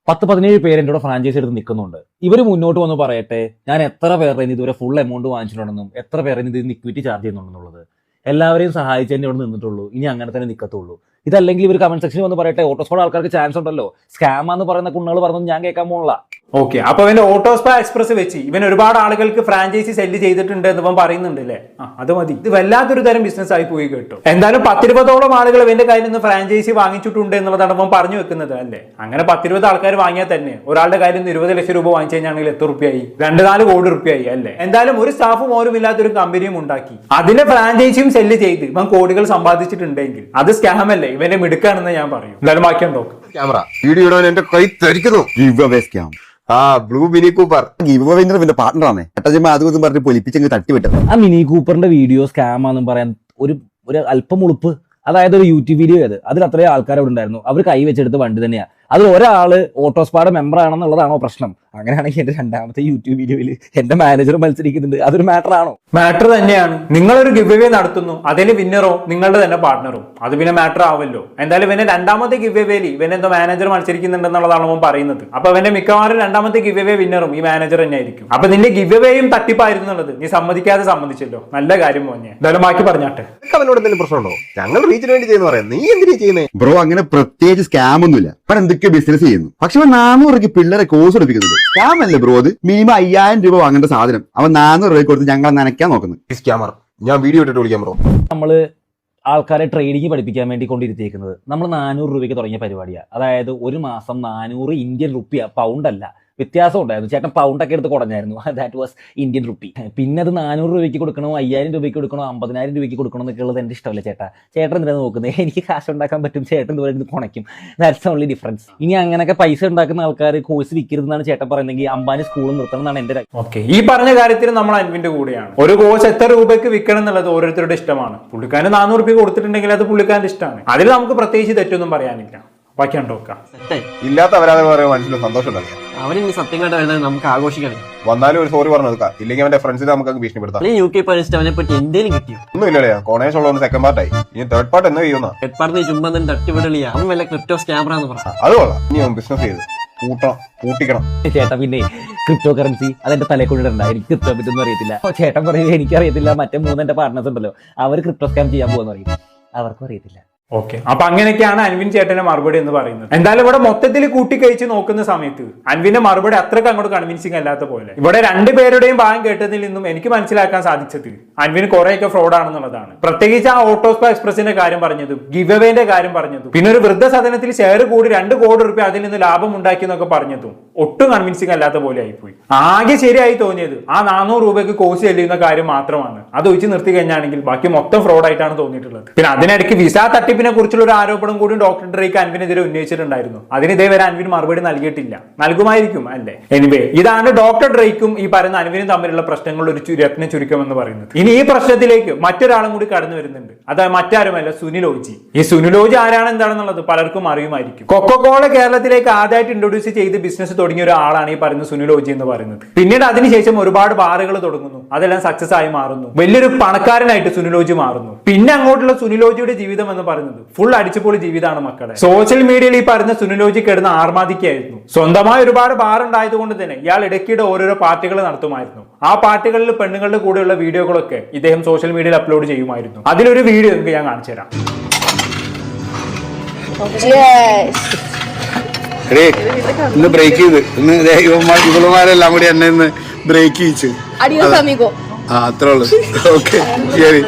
10-17 പേര് എൻ്റെ കൂടെ ഫ്രാഞ്ചൈസി എടുത്ത് നിൽക്കുന്നുണ്ട്. ഇവർ മുന്നോട്ട് വന്ന് പറയട്ടെ ഞാൻ എത്ര പേരുടെ ഇതുവരെ ഫുൾ എമൗണ്ട് വാങ്ങിച്ചിട്ടുണ്ടെന്നും എത്ര പേരുടെ ഇതിന് ഇക്വിറ്റി ചാർജ് ചെയ്യുന്നുണ്ടെന്നുള്ളത്. എല്ലാവരെയും സഹായിച്ചതിൻ്റെ ഇവിടെ നിന്നിട്ടുള്ളൂ. ഇനി അങ്ങനെ തന്നെ നിൽക്കത്തുള്ളൂ. ഇതല്ലെങ്കിൽ ഇവർ കമന്റ് സെക്ഷനിൽ വന്ന് പറയട്ടെ ഓട്ടോസ്പാട് ആൾക്കാർക്ക് ചാൻസ് ഉണ്ടല്ലോ, സ്കാമാന്ന് പറയുന്ന കുണ്ണുകൾ പറഞ്ഞൊന്നും ഞാൻ കേൾക്കാൻ പോകണില്ല. ഓക്കെ, അപ്പൊ ഇവന്റെ ഓട്ടോസ്പാ എക്സ്പ്രസ് വെച്ച് ഇവൻ ഒരുപാട് ആളുകൾക്ക് ഫ്രാഞ്ചൈസി സെല്ല് ചെയ്തിട്ടുണ്ട് എന്ന് ഇവൻ പറയുന്നുണ്ട് അല്ലേ? അത് മതി. ഇത് വല്ലാത്തൊരു തരം ബിസിനസ് ആയി പോയി കേട്ടോ. എന്തായാലും 10-20ഓളം ആളുകൾ ഇവന്റെ കയ്യിൽ നിന്ന് ഫ്രാഞ്ചൈസി വാങ്ങിച്ചിട്ടുണ്ട് എന്നുള്ളതാണ് ഇവൻ പറഞ്ഞു വെക്കുന്നത് അല്ലേ? അങ്ങനെ 10-20 ആൾക്കാർ വാങ്ങിയാൽ തന്നെ ഒരാളുടെ കയ്യിൽ നിന്ന് 20 ലക്ഷം രൂപ വാങ്ങിച്ചു കഴിഞ്ഞാണെങ്കിൽ എത്ര റുപ്യായി? 2-4 കോടി റുപ്യായി അല്ലേ? എന്തായാലും ഒരു സ്റ്റാഫും ഓരും ഇല്ലാത്തൊരു കമ്പനിയും ഉണ്ടാക്കി അതിന്റെ ഫ്രാഞ്ചൈസിയും സെല്ല് ചെയ്ത് ഇവൻ കോടികൾ സമ്പാദിച്ചിട്ടുണ്ടെങ്കിൽ അത് സ്കാം അല്ലേ? ഇവന്റെ മിടുക്കാണെന്ന് ഞാൻ പറയും. എന്തായാലും ബാക്കി നോക്കാം. ക്യാമറ വീഡിയോ ഇടാൻ എന്റെ കൈ തരിക്കുന്നു. Give away scam. ആ blue Mini Cooper give away winner പാർട്ണറാണ്. ഏട്ടാ അതും പറഞ്ഞ് പൊലിപ്പിച്ചെങ്കിൽ തട്ടിവിട്ടത്. ആ മിനി കൂപ്പറിന്റെ വീഡിയോ സ്കാം ആണെന്ന് പറയാൻ ഒരു അല്പം ഉളുപ്പ്. അതായത് ഒരു യൂട്യൂബ് വീഡിയോ അത് അതിൽ അത്രയും ആൾക്കാർ അവിടെ ഉണ്ടായിരുന്നു. അവർ കൈ വെച്ചെടുത്ത് വണ്ടി തന്നെയാണ്. അതിൽ ഒരാള് ഓട്ടോസ്പാഡ് മെമ്പർ ആണെന്നുള്ളതാണോ പ്രശ്നം? അങ്ങനെയാണെങ്കിൽ എന്റെ രണ്ടാമത്തെ യൂട്യൂബ് വീഡിയോയിൽ എന്റെ മാനേജർ മത്സരിക്കുന്നുണ്ട്, അതൊരു മാറ്റർ ആണോ? മാറ്റർ തന്നെയാണ്. നിങ്ങളൊരു ഗിവ് അവേ നടത്തുന്നു, അതിന് വിന്നറോ നിങ്ങളുടെ തന്നെ പാർട്ണറും, അത് പിന്നെ മാറ്റർ ആവല്ലോ. എന്തായാലും ഇവന്റെ രണ്ടാമത്തെ ഗിവ് അവേയിൽ ഇവനെന്തോ മാനേജർ മത്സരിക്കുന്നുണ്ടെന്നുള്ളതാണ് അവൻ പറയുന്നത്. അപ്പൊ അവന്റെ മിക്കവാറും രണ്ടാമത്തെ ഗിവ് അവേ വിന്നറും ഈ മാനേജർ തന്നെ ആയിരിക്കും. അപ്പൊ നിന്റെ ഗിവ് അവേയും തട്ടിപ്പായിരുന്നു എന്നുള്ളത് നീ സമ്മതിക്കാതെ സമ്മതിച്ചല്ലോ, നല്ല കാര്യം മോനെ. എന്തായാലും ബാക്കി പറഞ്ഞാട്ടെ. അവനോട് എന്തെങ്കിലും പ്രശ്നമുണ്ടോ? ഞങ്ങൾ റീച്ചിന് വേണ്ടി ചെയ്യുന്ന പറയാം, നീ എന്തിനാ ചെയ്യുന്നേ? ബ്രോ അങ്ങനെ പ്രത്യേകിച്ച് സ്കാം ഒന്നുമില്ല. അവൻ എന്തൊക്കെയോ ബിസിനസ് ചെയ്യുന്നു. പക്ഷെ അവൻ 400 രൂപയ്ക്ക് പിള്ളേരെ കോഴ്സ് എടുപ്പിക്കുന്നുണ്ട്. സ്കാം അല്ലേ ബ്രോ? അത് മിനിമം 5000 രൂപ വാങ്ങേണ്ട സാധനം അവൻ 400 രൂപയ്ക്ക് കൊടുത്ത് ഞങ്ങളെ നനയ്ക്കാൻ നോക്കുന്നത്. സ്കാമർ, ഞാൻ വീഡിയോ ഇട്ടിട്ട് വിളിക്കാം ബ്രോ. നമ്മള് ആൾക്കാരെ ട്രേഡിംഗ് പഠിപ്പിക്കാൻ വേണ്ടി കൊണ്ടിരുത്തിയേക്കുന്നത് നമ്മൾ 400 രൂപയ്ക്ക് തുടങ്ങിയ പരിപാടിയാണ്. അതായത് ഒരു മാസം 400 ഇന്ത്യൻ റുപ്പിയ, പൗണ്ട് അല്ല. വ്യത്യാസം ഉണ്ടായിരുന്നു. ചേട്ടൻ പൗണ്ടൊക്കെ എടുത്ത് കുറഞ്ഞായിരുന്നു. That was Indian rupee. പിന്നെ അത് 400 രൂപയ്ക്ക് കൊടുക്കണോ, 5000 രൂപയ്ക്ക് കൊടുക്കണോ, 50,000 രൂപയ്ക്ക് കൊടുക്കണോ എന്നൊക്കെ ഉള്ളത് എന്റെ ഇഷ്ടമല്ല ചേട്ടാ. ചേട്ടൻ എന്തിനാണ് നോക്കുന്നത്? എനിക്ക് കാശ് ഉണ്ടാക്കാൻ പറ്റും, ചേട്ടൻ ദൂരം കുണയ്ക്കും. That's only difference. ഇനി അങ്ങനെയൊക്കെ പൈസ ഉണ്ടാക്കുന്ന ആൾക്കാർ കോഴ്സ് വിൽക്കരുതെന്നാണ് ചേട്ടൻ പറയുന്നെങ്കിൽ അംബാനി സ്കൂൾ നിർത്തണം എന്നാണ് എന്റെ. ഓക്കെ, ഈ പറഞ്ഞ കാര്യത്തിൽ നമ്മൾ അൻവിന്റെ കൂടെയാണ്. ഒരു കോഴ്സ് എത്ര രൂപയ്ക്ക് വിൽക്കണം എന്നുള്ളത് ഓരോരുത്തരുടെ ഇഷ്ടമാണ്. പുള്ളിക്കാരന് 400 രൂപ കൊടുത്തിട്ടുണ്ടെങ്കിൽ അത് പുള്ളിക്കാരന്റെ ഇഷ്ടമാണ്. അതിൽ നമുക്ക് പ്രത്യേകിച്ച് തെറ്റൊന്നും പറയാനില്ല. ബാക്കി കണ്ടോക്കാം. ഇല്ലാത്ത അവരാതെ പറയുമ്പോൾ മനസ്സിൽ സന്തോഷം ഉണ്ടാവില്ല. അവന് സത്യമായിട്ട് വരുന്നത് നമുക്ക് ആഘോഷിക്കണം. വന്നാലും ഒരു സോറി പറഞ്ഞു നോക്കാം, ഇല്ലെങ്കിൽ അവന്റെ ഫ്രണ്ട്സിനെ നമുക്ക് ഭീഷണിപ്പെടുത്താം. UK പഠിച്ചിട്ട് അവനെ പറ്റി എന്തെങ്കിലും കിട്ടിയോ? ഒന്നും ഇല്ലല്ലേ, കോണേഷ് ഉള്ള സെക്കൻഡ് പാർട്ടായി. ഇനി തേർഡ് പാർട്ട് എന്ന് ചെയ്യുന്ന എപ്പാർത്ത് ചുമ്മാ തന്നെ തട്ടിവിടലിയാ. അവൻ വല്ല ക്രിപ്റ്റോ സ്കാമറാന്ന് പറഞ്ഞു. അത് കൊള്ളാം. ഇനി അവൻ ബിസിനസ് ചെയ്ത് കൂട്ടിക്കണം. ചേട്ടൻ പിന്നെ ക്രിപ്റ്റോ കറൻസി അതെന്റെ തലയിൽ കൊണ്ടിടണ്ട. എനിക്ക് ക്രിപ്റ്റോ പറ്റൊന്നും അറിയത്തില്ല. ചേട്ടൻ പറയുന്നത് എനിക്കറിയത്തില്ല. മറ്റേ 3 എന്റെ പാർട്ട്നേഴ്സ് ഉണ്ടല്ലോ, അവർ ക്രിപ്റ്റോ സ്കാം ചെയ്യാൻ പോകുന്ന പറയും. അവർക്കും അറിയത്തില്ല. ഓക്കെ, അപ്പൊ അങ്ങനെയൊക്കെയാണ് അൻവിൻ ചേട്ടന്റെ മറുപടി എന്ന് പറയുന്നത്. എന്തായാലും ഇവിടെ മൊത്തത്തിൽ കൂട്ടിക്കഴിച്ച് നോക്കുന്ന സമയത്ത് അൻവിന്റെ മറുപടി അത്രയ്ക്ക് അങ്ങോട്ട് കൺവിൻസിങ് അല്ലാത്ത പോലെ. ഇവിടെ രണ്ടുപേരുടെയും ഭാഗം കേട്ടതിൽ നിന്നും എനിക്ക് മനസ്സിലാക്കാൻ സാധിച്ചത് അൻവിന് കുറെയൊക്കെ ഫ്രോഡ് ആണെന്നുള്ളതാണ്. പ്രത്യേകിച്ച് ആ ഓട്ടോസ്പോ എക്സ്പ്രസിന്റെ കാര്യം പറഞ്ഞതും ഗിവ് അവേന്റെ കാര്യം പറഞ്ഞതും പിന്നെ ഒരു വൃദ്ധസദനത്തിൽ ഷെയർ കൂടി 2 കോടി രൂപ അതിൽ നിന്ന് ലാഭം ഉണ്ടാക്കി എന്നൊക്കെ പറഞ്ഞതും ഒട്ടും കൺവിൻസിങ് അല്ലാത്ത പോലെ ആയിപ്പോയി. ആകെ ശരിയായി തോന്നിയത് ആ 400 രൂപയ്ക്ക് കോഴ്സ് ചെല്ലുന്ന കാര്യം മാത്രമാണ്. അത് ഒഴിച്ച് നിർത്തി കഴിഞ്ഞാണെങ്കിൽ ബാക്കി മൊത്തം ഫ്രോഡ് ആയിട്ടാണ് തോന്നിയിട്ടുള്ളത്. പിന്നെ അതിനിടയ്ക്ക് വിസ തട്ടിപ്പിനെ കുറിച്ചുള്ള ഒരു ആരോപണം കൂടി ഡോക്ടർ ഡ്രേക്ക് അൻവിനെതിരെ ഉന്നയിച്ചിട്ടുണ്ടായിരുന്നു. അതിന് ഇതേവരെ അൻവിൻ മറുപടി നൽകിയിട്ടില്ല. നൽകുമായിരിക്കും അല്ലേ? എനിവേ, ഇതാണ് ഡോക്ടർ ഡ്രേക്കും ഈ പറയുന്ന അൻവിനും തമ്മിലുള്ള പ്രശ്നങ്ങളുടെ ഒരു രത്ന ചുരുക്കം എന്ന് പറയുന്നത്. ഇനി ഈ പ്രശ്നത്തിലേക്ക് മറ്റൊരാളും കൂടി കടന്നു വരുന്നുണ്ട്. അതായത് മറ്റാരുമല്ല, സുനിൽ ഓജി. ഈ സുനിൽ ഓജി ആരാണ് എന്താണെന്നുള്ളത് പലർക്കും അറിയുമായിരിക്കും. കൊക്കോകോള കേരളത്തിലേക്ക് ആദ്യമായിട്ട് ഇൻട്രൊഡ്യൂസ് ചെയ്ത് ബിസിനസ് തുടങ്ങിയ ഒരാളാണ് ഈ പറയുന്ന സുനിൽ ഓജി എന്ന് പറയുന്നത്. പിന്നീട് അതിനുശേഷം ഒരുപാട് ബാറുകൾ തുടങ്ങുന്നു, അതെല്ലാം സക്സസ് ആയി മാറുന്നു, വലിയൊരു പണക്കാരനായിട്ട് സുനിൽ ഓജി മാറുന്നു. പിന്നെ അങ്ങോട്ടുള്ള സുനിൽ ഓജിയുടെ ജീവിതം എന്ന് പറയുന്നത് ഫുൾ അടിച്ചുപൊളി ജീവിതമാണ് മക്കളെ. സോഷ്യൽ മീഡിയയിൽ ഈ പറഞ്ഞ സുനിൽ ഓജി കിടന്ന ആർമാദിക്കായിരുന്നു. സ്വന്തമായി ഒരുപാട് ബാർ ഉണ്ടായതുകൊണ്ട് തന്നെ ഇയാൾ ഇടയ്ക്കിടെ ഓരോരോ പാർട്ടികൾ നടത്തുമായിരുന്നു. ആ പാർട്ടികളിൽ പെണ്ണുങ്ങളുടെ കൂടെയുള്ള വീഡിയോകളൊക്കെ ഇദ്ദേഹം സോഷ്യൽ മീഡിയയിൽ അപ്ലോഡ് ചെയ്യുമായിരുന്നു. അതിലൊരു വീഡിയോ നിങ്ങൾക്ക് ഞാൻ കാണിച്ചു തരാം. ഇന്ന് ബ്രേക്ക് ചെയ്ത് ഇവളുമാരെല്ലാം കൂടി എന്നെ ഇന്ന് ബ്രേക്ക് ചെയ്യിച്ചു. അത്രേ ഉള്ളൂ. ഓക്കെ, ശരി.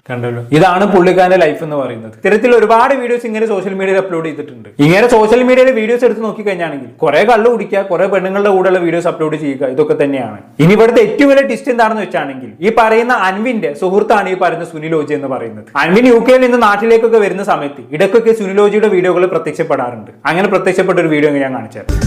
കണ്ടല്ലോ, ഇതാണ് പുള്ളിക്കാരന്റെ ലൈഫ് എന്ന് പറയുന്നത്. ഇത്തരത്തിൽ ഒരുപാട് വീഡിയോസ് ഇങ്ങനെ സോഷ്യൽ മീഡിയയിൽ അപ്ലോഡ് ചെയ്തിട്ടുണ്ട്. ഇങ്ങനെ സോഷ്യൽ മീഡിയയിൽ വീഡിയോസ് എടുത്ത് നോക്കി കഴിഞ്ഞാണെങ്കിൽ കുറെ കള്ളു കുടിക്കുക, കുറെ പെണ്ണുങ്ങളുടെ കൂടെയുള്ള വീഡിയോസ് അപ്ലോഡ് ചെയ്യുക, ഇതൊക്കെ തന്നെയാണ്. ഇനി ഇവിടുത്തെ ഏറ്റവും വലിയ ട്വിസ്റ്റ് എന്താണെന്ന് വെച്ചാണെങ്കിൽ ഈ പറയുന്ന അൻവിന്റെ സുഹൃത്താണ് ഈ പറയുന്ന സുനിൽ ഓജി എന്ന് പറയുന്നത്. അൻവിൻ UK നിന്ന് നാട്ടിലേക്കൊക്കെ വരുന്ന സമയത്ത് ഇടയ്ക്കൊക്കെ സുനിൽ ഓജിയുടെ വീഡിയോകൾ പ്രത്യക്ഷപ്പെടാറുണ്ട്. അങ്ങനെ പ്രത്യക്ഷപ്പെട്ട ഒരു വീഡിയോ ഞാൻ കാണിച്ചു തരാം.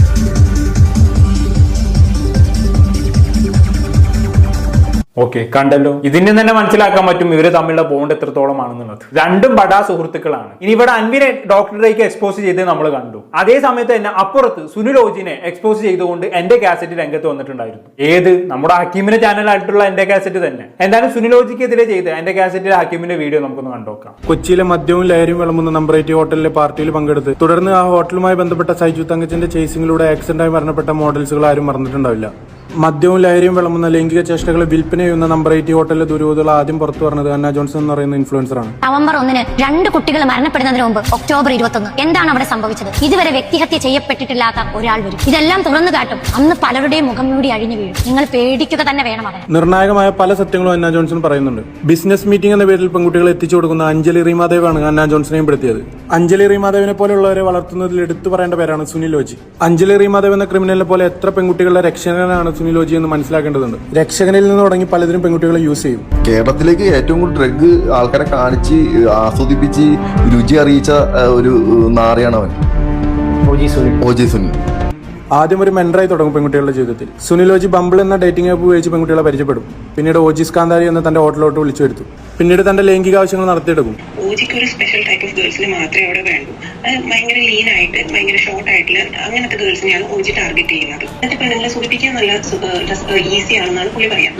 ഓക്കെ, കണ്ടല്ലോ. ഇതിന് തന്നെ മനസ്സിലാക്കാൻ പറ്റും ഇവര് തമ്മിലുള്ള ബോണ്ട് എത്രത്തോളമാണെന്നുള്ളത്. രണ്ടും ബഡാ സുഹൃത്തുക്കളാണ്. ഇനി ഇവിടെ അൻവിനെ ഡോക്ടർ ഡ്രേക്ക് എക്സ്പോസ് ചെയ്ത് നമ്മൾ കണ്ടു. അതേ സമയത്ത് തന്നെ അപ്പുറത്ത് സുനിൽ ഓജിനെ എക്സ്പോസ് ചെയ്തുകൊണ്ട് എന്റെ കാസറ്റ് രംഗത്ത് വന്നിട്ടുണ്ടായിരുന്നു. ഏത്? നമ്മുടെ ഹക്കീമിന്റെ ചാനലായിട്ടുള്ള എന്റെ കാസറ്റ് തന്നെ. എന്തായാലും സുനിൽ ഓജിക്കെതിരെ ചെയ്ത് എന്റെ കാസറ്റിലെ ഹക്കീമിന്റെ വീഡിയോ നമുക്കൊന്ന് കണ്ടോക്കാം. കൊച്ചിയിലെ മദ്യവും ലഹരിയും വിളമ്പുന്ന നമ്പർ 8 ഹോട്ടലിലെ പാർട്ടിയിൽ പങ്കെടുത്ത് തുടർന്ന് ആ ഹോട്ടലുമായി ബന്ധപ്പെട്ട സൈജു തങ്കച്ചന്റെ ചേസിംഗിലൂടെ ആക്സിഡന്റായി മരണപ്പെട്ട മോഡൽസുകൾ ആരും മറന്നിട്ടുണ്ടാവില്ല. മദ്യവും ലഹരിയും വിളമ്പുന്ന ലൈംഗിക ചേഷ്ടകളെ വിൽപ്പന ചെയ്യുന്ന നമ്പർ 8 ഹോട്ടലിലെ ദുരൂഹതകൾ ആദ്യം പുറത്തു പറഞ്ഞത് അന്ന ജോൺസൺ എന്ന് പറയുന്ന ഇൻഫ്ലുവൻസറാണ്. നവംബർ 1 2 കുട്ടികൾ മരണപ്പെടുന്നതിന് മുമ്പ് ഒക്ടോബർ 21 എന്താണ് അവിടെ സംഭവിച്ചത്? ഇതുവരെ വ്യക്തിഹത്യ ചെയ്യപ്പെട്ടിട്ടില്ലാത്ത ഒരാൾ വരും. ഇതെല്ലാം തുറന്നു കാട്ടും. അന്ന് പലരുടെയും മുഖം മൂടി അഴിഞ്ഞു വീഴും. നിങ്ങൾ പേടിക്കുക തന്നെ വേണം. അവൻ നിർണായകമായ പല സത്യങ്ങളും അന്ന ജോൺസൺ പറയുന്നുണ്ട്. ബിസിനസ് മീറ്റിംഗ് എന്ന പേരിൽ പെൺകുട്ടികളെ എത്തിച്ചു കൊടുക്കുന്ന അഞ്ജലി റീമാദേവാണ് അന്ന ജോൺസണെയും പെടുത്തിയത്. അഞ്ജലി റീമാദേവിനെ പോലെയുള്ളവരെ വളർത്തുന്നതിൽ എടുത്തു പറയേണ്ട പേരാണ് സുനിൽ ഓജി. അഞ്ജലി റീമാദേവ് എന്ന ക്രിമിനലിനെ പോലെ എത്ര പെൺകുട്ടികളുടെ രക്ഷകനാണ് സുനിൽ ഓജി എന്ന് മനസ്സിലാക്കേണ്ടതുണ്ട്. രക്ഷകനിൽ നിന്ന് തുടങ്ങി പലതിനും പെൺകുട്ടികളെ യൂസ് ചെയ്യും. കേരളത്തിലേക്ക് ഏറ്റവും കൂടുതൽ ഡ്രഗ് ആൾക്കാരെ കാണിച്ച് ആസ്വദിപ്പിച്ച് രുചി അറിയിച്ച ഒരു നാറിയാണ് അവൻ, OG സുനിൽ. ആദ്യം ഒരു മെൻറ്ററായി തുടങ്ങും പെൺകുട്ടികളുടെ ജീവിതത്തിൽ. സുനിലോജി ബംബിൾ എന്ന ഡേറ്റിംഗ് ആപ്പ് ഉപയോഗിച്ച് പെൺകുട്ടികളെ പരിചയപ്പെടും. പിന്നീട് ഓജീസ് കാന്താരി എന്ന തന്റെ ഹോട്ടലിലോട്ട് വിളിച്ചു വരുത്തും. പിന്നീട് തന്റെ ലൈംഗിക ആവശ്യങ്ങൾ നടത്തിയെടുക്കും. ഓജിക്ക് ഒരു സ്പെഷ്യൽ ടൈപ്പ് ഓഫ് ഗേൾസിനെ മാത്രമേ അവിടെ വേണ്ടൂ. അത് ഭയങ്കര ലീൻ ആയിട്ട് ഭയങ്കര ഷോർട്ട് ആയിട്ടുള്ള അങ്ങനത്തെ ഗേൾസിനെയാണ് ഓജി ടാർഗറ്റ് ചെയ്യുന്നത്. എന്നിട്ട് പെണ്ണുങ്ങളെ സൂചിപ്പിക്കാൻ നല്ല ഈസി ആണെന്നാണ് പുള്ളി പറയാം.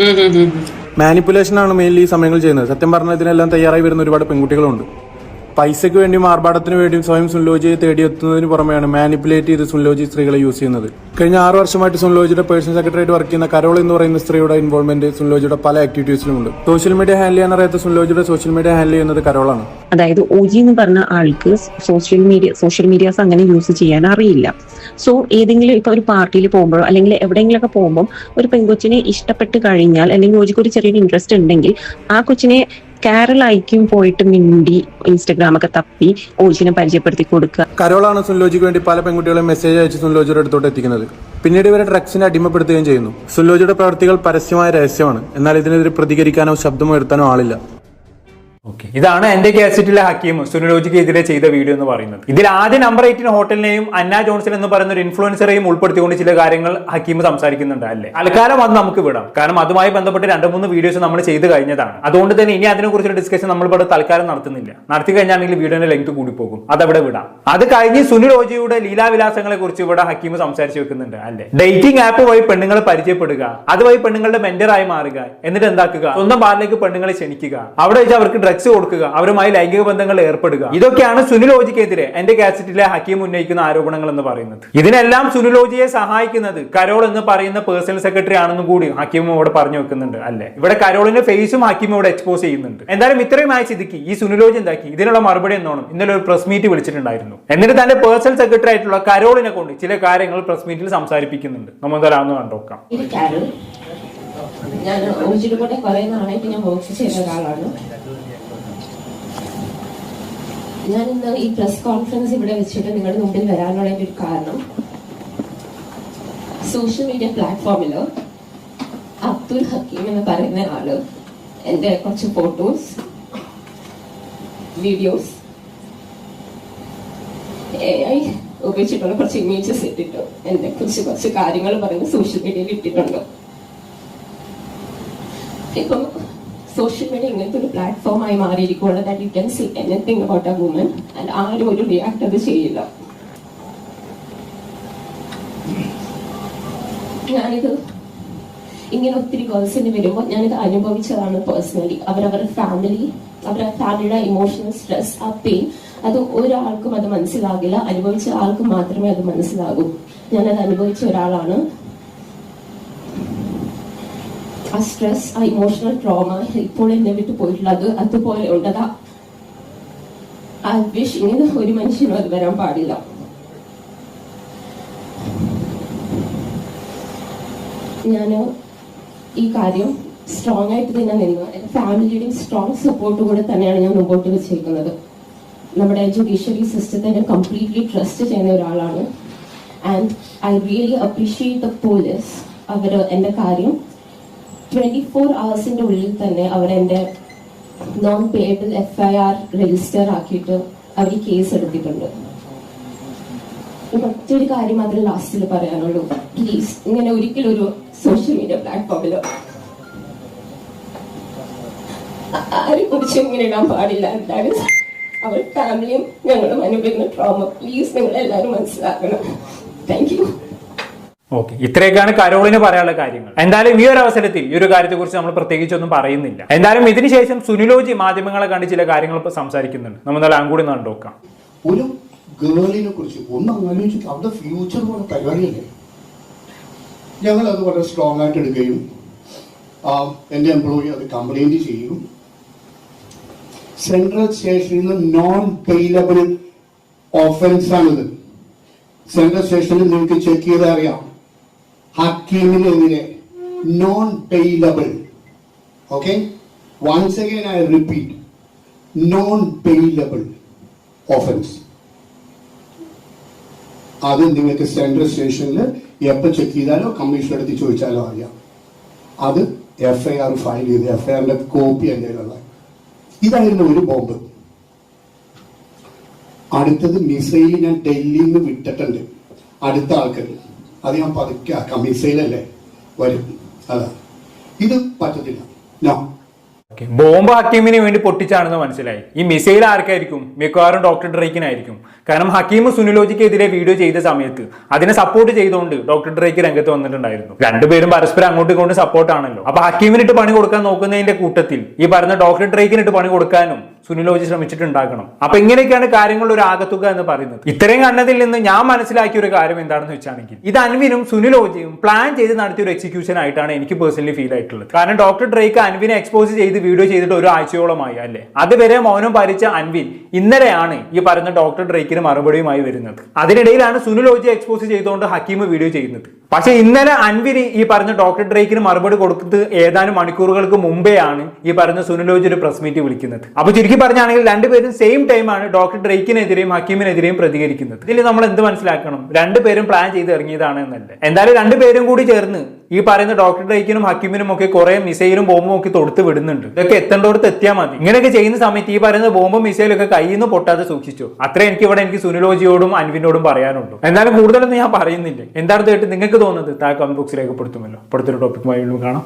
മാനിപ്പുലേഷനാണ് മെയിൻലി ഈ സമയങ്ങൾ ചെയ്യുന്നത്. സത്യം പറഞ്ഞാൽ ഇതിനെല്ലാം തയ്യാറായി വരുന്ന ഒരുപാട് പെൺകുട്ടികളുണ്ട്. പൈസയ്ക്ക് വേണ്ടിയും ആർഭാടത്തിന് വേണ്ടിയും സ്വയം സുനിലോജിയെ തേടിയെത്തുന്നതിന് പുറമെയാണ് മാനിപ്പുലേറ്റ് ചെയ്ത് സുനിലോജി സ്ത്രീകളെ യൂസ് ചെയ്യുന്നത്. കഴിഞ്ഞ 6 വർഷമായിട്ട് സുനിലോജിയുടെ പേഴ്സണൽ സെക്രട്ടറിയായിട്ട് വർക്ക് ചെയ്യുന്ന കരോൾ എന്ന് പറയുന്ന സ്ത്രീയുടെ ഇൻവോൾവ്മെന്റ് സുനിലോജിയുടെ പല ആക്ടിവിറ്റീസിലുമുണ്ട്. സോഷ്യൽ മീഡിയ ഹാൻഡിൽ ചെയ്യാൻ അറിയാത്ത സുനിലോജിയുടെ സോഷ്യൽ മീഡിയ ഹാൻഡിൽ ചെയ്യുന്നത് കരോളാണ്. അതായത് ഓജി എന്ന് പറഞ്ഞ ആൾക്ക് സോഷ്യൽ മീഡിയാസ് അങ്ങനെ യൂസ് ചെയ്യാൻ അറിയില്ല. സോ ഏതെങ്കിലും ഇപ്പൊ ഒരു പാർട്ടിയിൽ പോകുമ്പോഴോ അല്ലെങ്കിൽ എവിടെയെങ്കിലുമൊക്കെ പോകുമ്പോൾ ഒരു പെൺകൊച്ചിനെ ഇഷ്ടപ്പെട്ട് കഴിഞ്ഞാൽ അല്ലെങ്കിൽ ഓജിക്ക് ഒരു ചെറിയൊരു ഇൻട്രസ്റ്റ് ഉണ്ടെങ്കിൽ ആ കൊച്ചിനെ കാരലായിക്കും പോയിട്ട് മിണ്ടി ഇൻസ്റ്റഗ്രാം ഒക്കെ തപ്പി ഓജിനെ പരിചയപ്പെടുത്തി കൊടുക്കുക. കരോളാണ് സുനിലോജിക്ക് വേണ്ടി പല പെൺകുട്ടികളെ മെസ്സേജ് അയച്ച് സുനിലോജിയുടെ അടുത്തോട്ട് എത്തിക്കുന്നത്. പിന്നീട് ഇവരെ ഡ്രഗ്സിനെ അടിമപ്പെടുത്തുകയും ചെയ്യുന്നു. സുനിലോജിയുടെ പ്രവൃത്തികൾ പരസ്യമായ രഹസ്യമാണ്. എന്നാൽ ഇതിനെതിരെ പ്രതികരിക്കാനോ ശബ്ദമുയർത്താനോ ആളില്ല. ഓക്കെ, ഇതാണ് എന്റെ കാസറ്റിലെ ഹക്കീം സുനിലോജിക്ക് എതിരെ ചെയ്ത വീഡിയോ എന്ന് പറയുന്നത്. ഇതിൽ ആദ്യ നമ്പർ 8 ഹോട്ടലിനെയും അന്ന ജോൺസൺ എന്ന് പറയുന്ന ഒരു ഇൻഫ്ലുവൻസറെയും ഉൾപ്പെടുത്തിക്കൊണ്ട് ചില കാര്യങ്ങൾ ഹക്കീം സംസാരിക്കുന്നുണ്ട് അല്ലേ. തൽക്കാലം അത് നമുക്ക് വിടാം. കാരണം അതുമായി ബന്ധപ്പെട്ട് 2-3 വീഡിയോസ് നമ്മൾ ചെയ്ത് കഴിഞ്ഞതാണ്. അതുകൊണ്ട് തന്നെ ഇനി അതിനെക്കുറിച്ചൊരു ഡിസ്കഷൻ നമ്മൾ ഇവിടെ തൽക്കാലം നടത്തുന്നില്ല. നടത്തി കഴിഞ്ഞാണെങ്കിൽ വീഡിയോന്റെ ലെങ്ത് കൂടി പോകും. അതവിടെ വിടാം. അത് കഴിഞ്ഞ് സുനിലോജിയുടെ ലീലാവിലാസങ്ങളെ കുറിച്ച് ഇവിടെ ഹക്കീം സംസാരിച്ച് വെക്കുന്നുണ്ട് അല്ലേ. ഡേറ്റിംഗ് ആപ്പ് വഴി പെണ്ണുങ്ങളെ പരിചയപ്പെടുക, അതുവഴി പെണ്ണുങ്ങളുടെ മെന്ററായി മാറുക, എന്നിട്ട് എന്താക്കുക, സ്വന്തം ബാറിലേക്ക് പെണ്ണുങ്ങളെ ക്ഷണിക്കുക, അവിടെ വെച്ച് അവർക്ക് ഡ്രഗ്സ് കൊടുക്കുക, അവരുമായി ലൈംഗിക ബന്ധങ്ങളിൽ ഏർപ്പെടുക. ഇതൊക്കെയാണ് സുനിലോജിക്കെതിരെ എന്റെ കാസറ്റിലെ ഹക്കീം ഉന്നയിക്കുന്ന ആരോപണങ്ങൾ എന്ന് പറയുന്നത്. ഇതിനെല്ലാം സുനിലോജിയെ സഹായിക്കുന്നത് കരോൾ എന്ന് പറയുന്ന പേഴ്സണൽ സെക്രട്ടറി ആണെന്നും കൂടി ഹക്കീം ഇവിടെ പറഞ്ഞു വെക്കുന്നുണ്ട് അല്ലെ. ഇവിടെ കരോളിന്റെ ഫേസും ഹക്കീം ഇവിടെ എക്സ്പോസ് ചെയ്യുന്നുണ്ട്. എന്തായാലും ഇത്രയും ആയ സ്ഥിതിക്ക് ഈ സുനിലോജി എന്താക്കി, ഇതിനുള്ള മറുപടി എന്നോണം ഇന്നലെ ഒരു പ്രസ് മീറ്റ് വിളിച്ചിട്ടുണ്ടായിരുന്നു. എന്നിട്ട് തന്റെ പേഴ്സണൽ സെക്രട്ടറി ആയിട്ടുള്ള കരോളിനെ കൊണ്ട് ചില കാര്യങ്ങൾ പ്രസ് മീറ്റിൽ സംസാരിപ്പിക്കുന്നുണ്ട്. നമ്മൾ എന്തായാലും കണ്ടോക്കാം. ഞാൻ ഓജിയുടെ കൂടെ കുറെ നാളായിട്ട് ഞാൻ വർക്ക് ചെയ്ത ഒരാളാണ്. ഞാൻ ഇന്ന് ഈ പ്രസ് കോൺഫറൻസ് ഇവിടെ വെച്ചിട്ട് നിങ്ങളുടെ മുമ്പിൽ വരാനുള്ള ഒരു കാരണം, സോഷ്യൽ മീഡിയ പ്ലാറ്റ്ഫോമില് അബ്ദുൽ ഹക്കീം എന്ന് പറയുന്ന ആള് എന്റെ കുറച്ച് ഫോട്ടോസ്, വീഡിയോസ്, AI ഉപയോഗിച്ചിട്ടുള്ള കുറച്ച് ഇമേജസ് ഇട്ടിട്ട് എന്നെ കുറിച്ച് കുറച്ച് കാര്യങ്ങൾ പറയുന്ന സോഷ്യൽ മീഡിയയിൽ ഇട്ടിട്ടുണ്ട്. ഇപ്പം സോഷ്യൽ മീഡിയ ഇങ്ങനത്തെ ഒരു പ്ലാറ്റ്ഫോമായി മാറിയിരിക്കുകയാണ്. That you can see anything about a woman and ആരും ഒരു റിയാക്ട് അത് ചെയ്യില്ല. ഞാനിത് ഇങ്ങനെ ഒത്തിരി ഗേൾസിന് വരുമ്പോൾ ഞാനിത് അനുഭവിച്ചതാണ് പേഴ്സണലി. അവരവരുടെ ഫാമിലിയുടെ ഇമോഷണൽ സ്ട്രെസ്, ആ പെയിൻ, അത് ഒരാൾക്കും അത് മനസ്സിലാകില്ല. അനുഭവിച്ച ആൾക്ക് മാത്രമേ അത് മനസ്സിലാകൂ. ഞാനത് അനുഭവിച്ച ഒരാളാണ്. ആ സ്ട്രെസ്, ആ ഇമോഷണൽ ട്രോമ ഇപ്പോൾ എന്നെ വിട്ടു പോയിട്ടുള്ളത് അതുപോലെ ഉണ്ടതാ. ഐ വിഷ് ഇങ്ങനെ ഒരു മനുഷ്യനും അത് വരാൻ പാടില്ല. ഞാൻ ഈ കാര്യം സ്ട്രോങ് ആയിട്ട് തന്നെ നിന്ന് എന്റെ ഫാമിലിയുടെയും സ്ട്രോങ് സപ്പോർട്ട് കൂടെ തന്നെയാണ് ഞാൻ മുമ്പോട്ട് വെച്ചിരിക്കുന്നത്. നമ്മുടെ എഡ്യൂക്കേഷണറി സിസ്റ്റത്തെ കംപ്ലീറ്റ്ലി ട്രസ്റ്റ് ചെയ്യുന്ന ഒരാളാണ്. And I really appreciate the police. അവർ എന്റെ കാര്യം 24 hours ഉള്ളിൽ തന്നെ അവരെന്റെ നോൺ പേയബിൾ FIR രജിസ്റ്റർ ആക്കിയിട്ട് അവർ കേസ് എടുത്തിട്ടുണ്ട്. മറ്റൊരു കാര്യം അതിൽ ലാസ്റ്റിൽ പറയാനുള്ളൂ, പ്ലീസ് ഇങ്ങനെ ഒരിക്കലും ഒരു സോഷ്യൽ മീഡിയ പ്ലാറ്റ്ഫോമിലോ ആരെ കുറിച്ചും ഇങ്ങനെ ഇടാൻ പാടില്ല. എന്താണ് അവർ ഫാമിലിയും ഞങ്ങളും അനുഭവിക്കുന്ന ട്രോമ. പ്ലീസ് നിങ്ങൾ എല്ലാവരും മനസ്സിലാക്കണം. Thank you. ഓക്കെ, ഇത്രയൊക്കെയാണ് കരോളിന് പറയാനുള്ള കാര്യങ്ങൾ. എന്തായാലും ഈ ഒരു അവസരത്തിൽ ഈ ഒരു കാര്യത്തെ കുറിച്ച് നമ്മൾ പ്രത്യേകിച്ചൊന്നും പറയുന്നില്ല. എന്തായാലും ഇതിനുശേഷം സുനിലോജി മാധ്യമങ്ങളെ കണ്ട് ചില കാര്യങ്ങൾ ഇപ്പൊ സംസാരിക്കുന്നുണ്ട്. നമ്മൾ എന്തായാലും കൂടി കണ്ടുനോക്കാം. ഒരു ഗേളിനെ കുറിച്ച് ഒന്ന് ആലോചിച്ചിട്ട് അവരുടെ ഫ്യൂച്ചർ പോലെ പരിപാടിയല്ലേ. ഞങ്ങൾ അത് വളരെ സ്ട്രോങ് ആയിട്ട് എടുക്കുകയും എൻ്റെ എംപ്ലോയി അത് കംപ്ലൈന്റ് ചെയ്യും. സെൻട്രൽ സ്റ്റേഷനിൽ നിന്ന് നോൺ പെയിലബിൾ ഓഫൻസ് ആണിത്. സെൻട്രൽ സ്റ്റേഷനിൽ നിങ്ങൾക്ക് ചെക്ക് ചെയ്താൽ അറിയാം, ഹക്കീമിനെതിരെ non bailable. Okay, once again I repeat, non bailable offence. അത് നിങ്ങൾക്ക് സെൻട്രൽ സ്റ്റേഷനിൽ എപ്പോൾ ചെക്ക് ചെയ്താലോ കമ്മീഷൻ എടുത്ത് ചോദിച്ചാലോ അറിയാം. അത് FIR ഫയൽ ചെയ്ത് FIRന്റെ കോപ്പി എൻ്റെ കയ്യിലുള്ള. ഇതായിരുന്നു ഒരു ബോംബ്. അടുത്തത് മിസൈൽ ഞാൻ ഡൽഹിയിൽ നിന്ന് വിട്ടിട്ടുണ്ട് അടുത്ത ആൾക്കാർ. അത് ഞാൻ പതുക്കെ ആക്കാം, മിസൈലല്ലേ വരും. അതാ ഇത് പറ്റത്തില്ല. നോ. ബോംബ് ഹക്കീമിന് വേണ്ടി പൊട്ടിച്ചാണെന്ന് മനസ്സിലായി. ഈ മിസൈൽ ആർക്കായിരിക്കും? മിക്കവാറും ഡോക്ടർ ഡ്രേക്കിനായിരിക്കും. കാരണം ഹക്കീം സുനിലോജിക്കെതിരെ വീഡിയോ ചെയ്ത സമയത്ത് അതിനെ സപ്പോർട്ട് ചെയ്തുകൊണ്ട് ഡോക്ടർ ഡ്രേക്ക് രംഗത്ത് വന്നിട്ടുണ്ടായിരുന്നു. രണ്ടുപേരും പരസ്പരം അങ്ങോട്ടും ഇങ്ങോട്ടും സപ്പോർട്ട് ആണല്ലോ. അപ്പൊ ഹക്കീമിനിട്ട് പണി കൊടുക്കാൻ നോക്കുന്നതിന്റെ കൂട്ടത്തിൽ ഈ പറഞ്ഞ ഡോക്ടർ ഡ്രേക്കിനിട്ട് പണി കൊടുക്കാനും സുനിലോജി ശ്രമിച്ചിട്ടുണ്ടാകണം. അപ്പൊ ഇങ്ങനെയൊക്കെയാണ് കാര്യങ്ങളുടെ ഒരു ആകത്തുക എന്ന് പറയുന്നത്. ഇത്രയും കണ്ടതിൽ നിന്ന് ഞാൻ മനസ്സിലാക്കിയ ഒരു കാര്യം എന്താണെന്ന് വെച്ചാണെങ്കിൽ ഇത് അൻവിനും സുനിലോജിയും പ്ലാൻ ചെയ്ത് നടത്തിയ ഒരു എക്സിക്യൂഷൻ ആയിട്ടാണ് എനിക്ക് പേഴ്സണലി ഫീൽ ആയിട്ടുള്ളത്. കാരണം ഡോക്ടർ ഡ്രേക്ക് അൻവിനെ എക്സ്പോസ് ചെയ്ത് വീഡിയോ ചെയ്തിട്ട് ഒരു ആഴ്ചയോളമായി അല്ലേ. അതുവരെ മൗനം പാലിച്ച അൻവിൻ ഇന്നലെയാണ് ഈ പറയുന്ന ഡോക്ടർ ഡ്രേക്കിന് മറുപടിയുമായി വരുന്നത്. അതിനിടയിലാണ് സുനിലോജി എക്സ്പോസ് ചെയ്തുകൊണ്ട് ഹക്കീം വീഡിയോ ചെയ്യുന്നത്. പക്ഷെ ഇന്നലെ അൻവിന് ഈ പറഞ്ഞ ഡോക്ടർ ഡ്രേക്കിന് മറുപടി കൊടുത്ത് ഏതാനും മണിക്കൂറുകൾക്ക് മുമ്പേ ആണ് ഈ പറഞ്ഞ സുനിലോജി ഒരു പ്രസ് മീറ്റ് വിളിക്കുന്നത്. അപ്പൊ ചുരുക്കി പറഞ്ഞാണെങ്കിൽ രണ്ടുപേരും സെയിം ടൈമാണ് ഡോക്ടർ ഡ്രേക്കിനെതിരെയും ഹക്കീമിനെതിരെയും പ്രതികരിക്കുന്നത്. ഇതിൽ നമ്മൾ എന്ത് മനസ്സിലാക്കണം? രണ്ടുപേരും പ്ലാൻ ചെയ്ത് ഇറങ്ങിയതാണ് എന്നല്ല. എന്തായാലും രണ്ടുപേരും കൂടി ചേർന്ന് ഈ പറയുന്ന ഡോക്ടർ ഡ്രേക്കിനും ഹക്കീമിനും ഒക്കെ കുറെ മിസൈലും ബോംബും ഒക്കെ തൊടുത്ത് വിടുന്നുണ്ട്. ഇതൊക്കെ എത്തേണ്ടോടത്ത് എത്തിയാൽ മതി. ഇങ്ങനെയൊക്കെ ചെയ്യുന്ന സമയത്ത് ഈ പറയുന്ന ബോംബും മിസൈലും ഒക്കെ കയ്യിൽ നിന്ന് പൊട്ടാതെ സൂക്ഷിച്ചു. അത്രേ എനിക്ക് സുനിലോജിയോടും അൻവിനോടും പറയാനുള്ളൂ. എന്നാലും കൂടുതലൊന്നും ഞാൻ പറയുന്നില്ല. എന്താണ് കേട്ട് നിങ്ങൾക്ക് തോന്നുന്നത് താഴെ കമന്റ് ബോക്സിൽ രേഖപ്പെടുത്തുമല്ലോ. അടുത്തൊരു ടോപ്പിക്കുമായി കാണാം.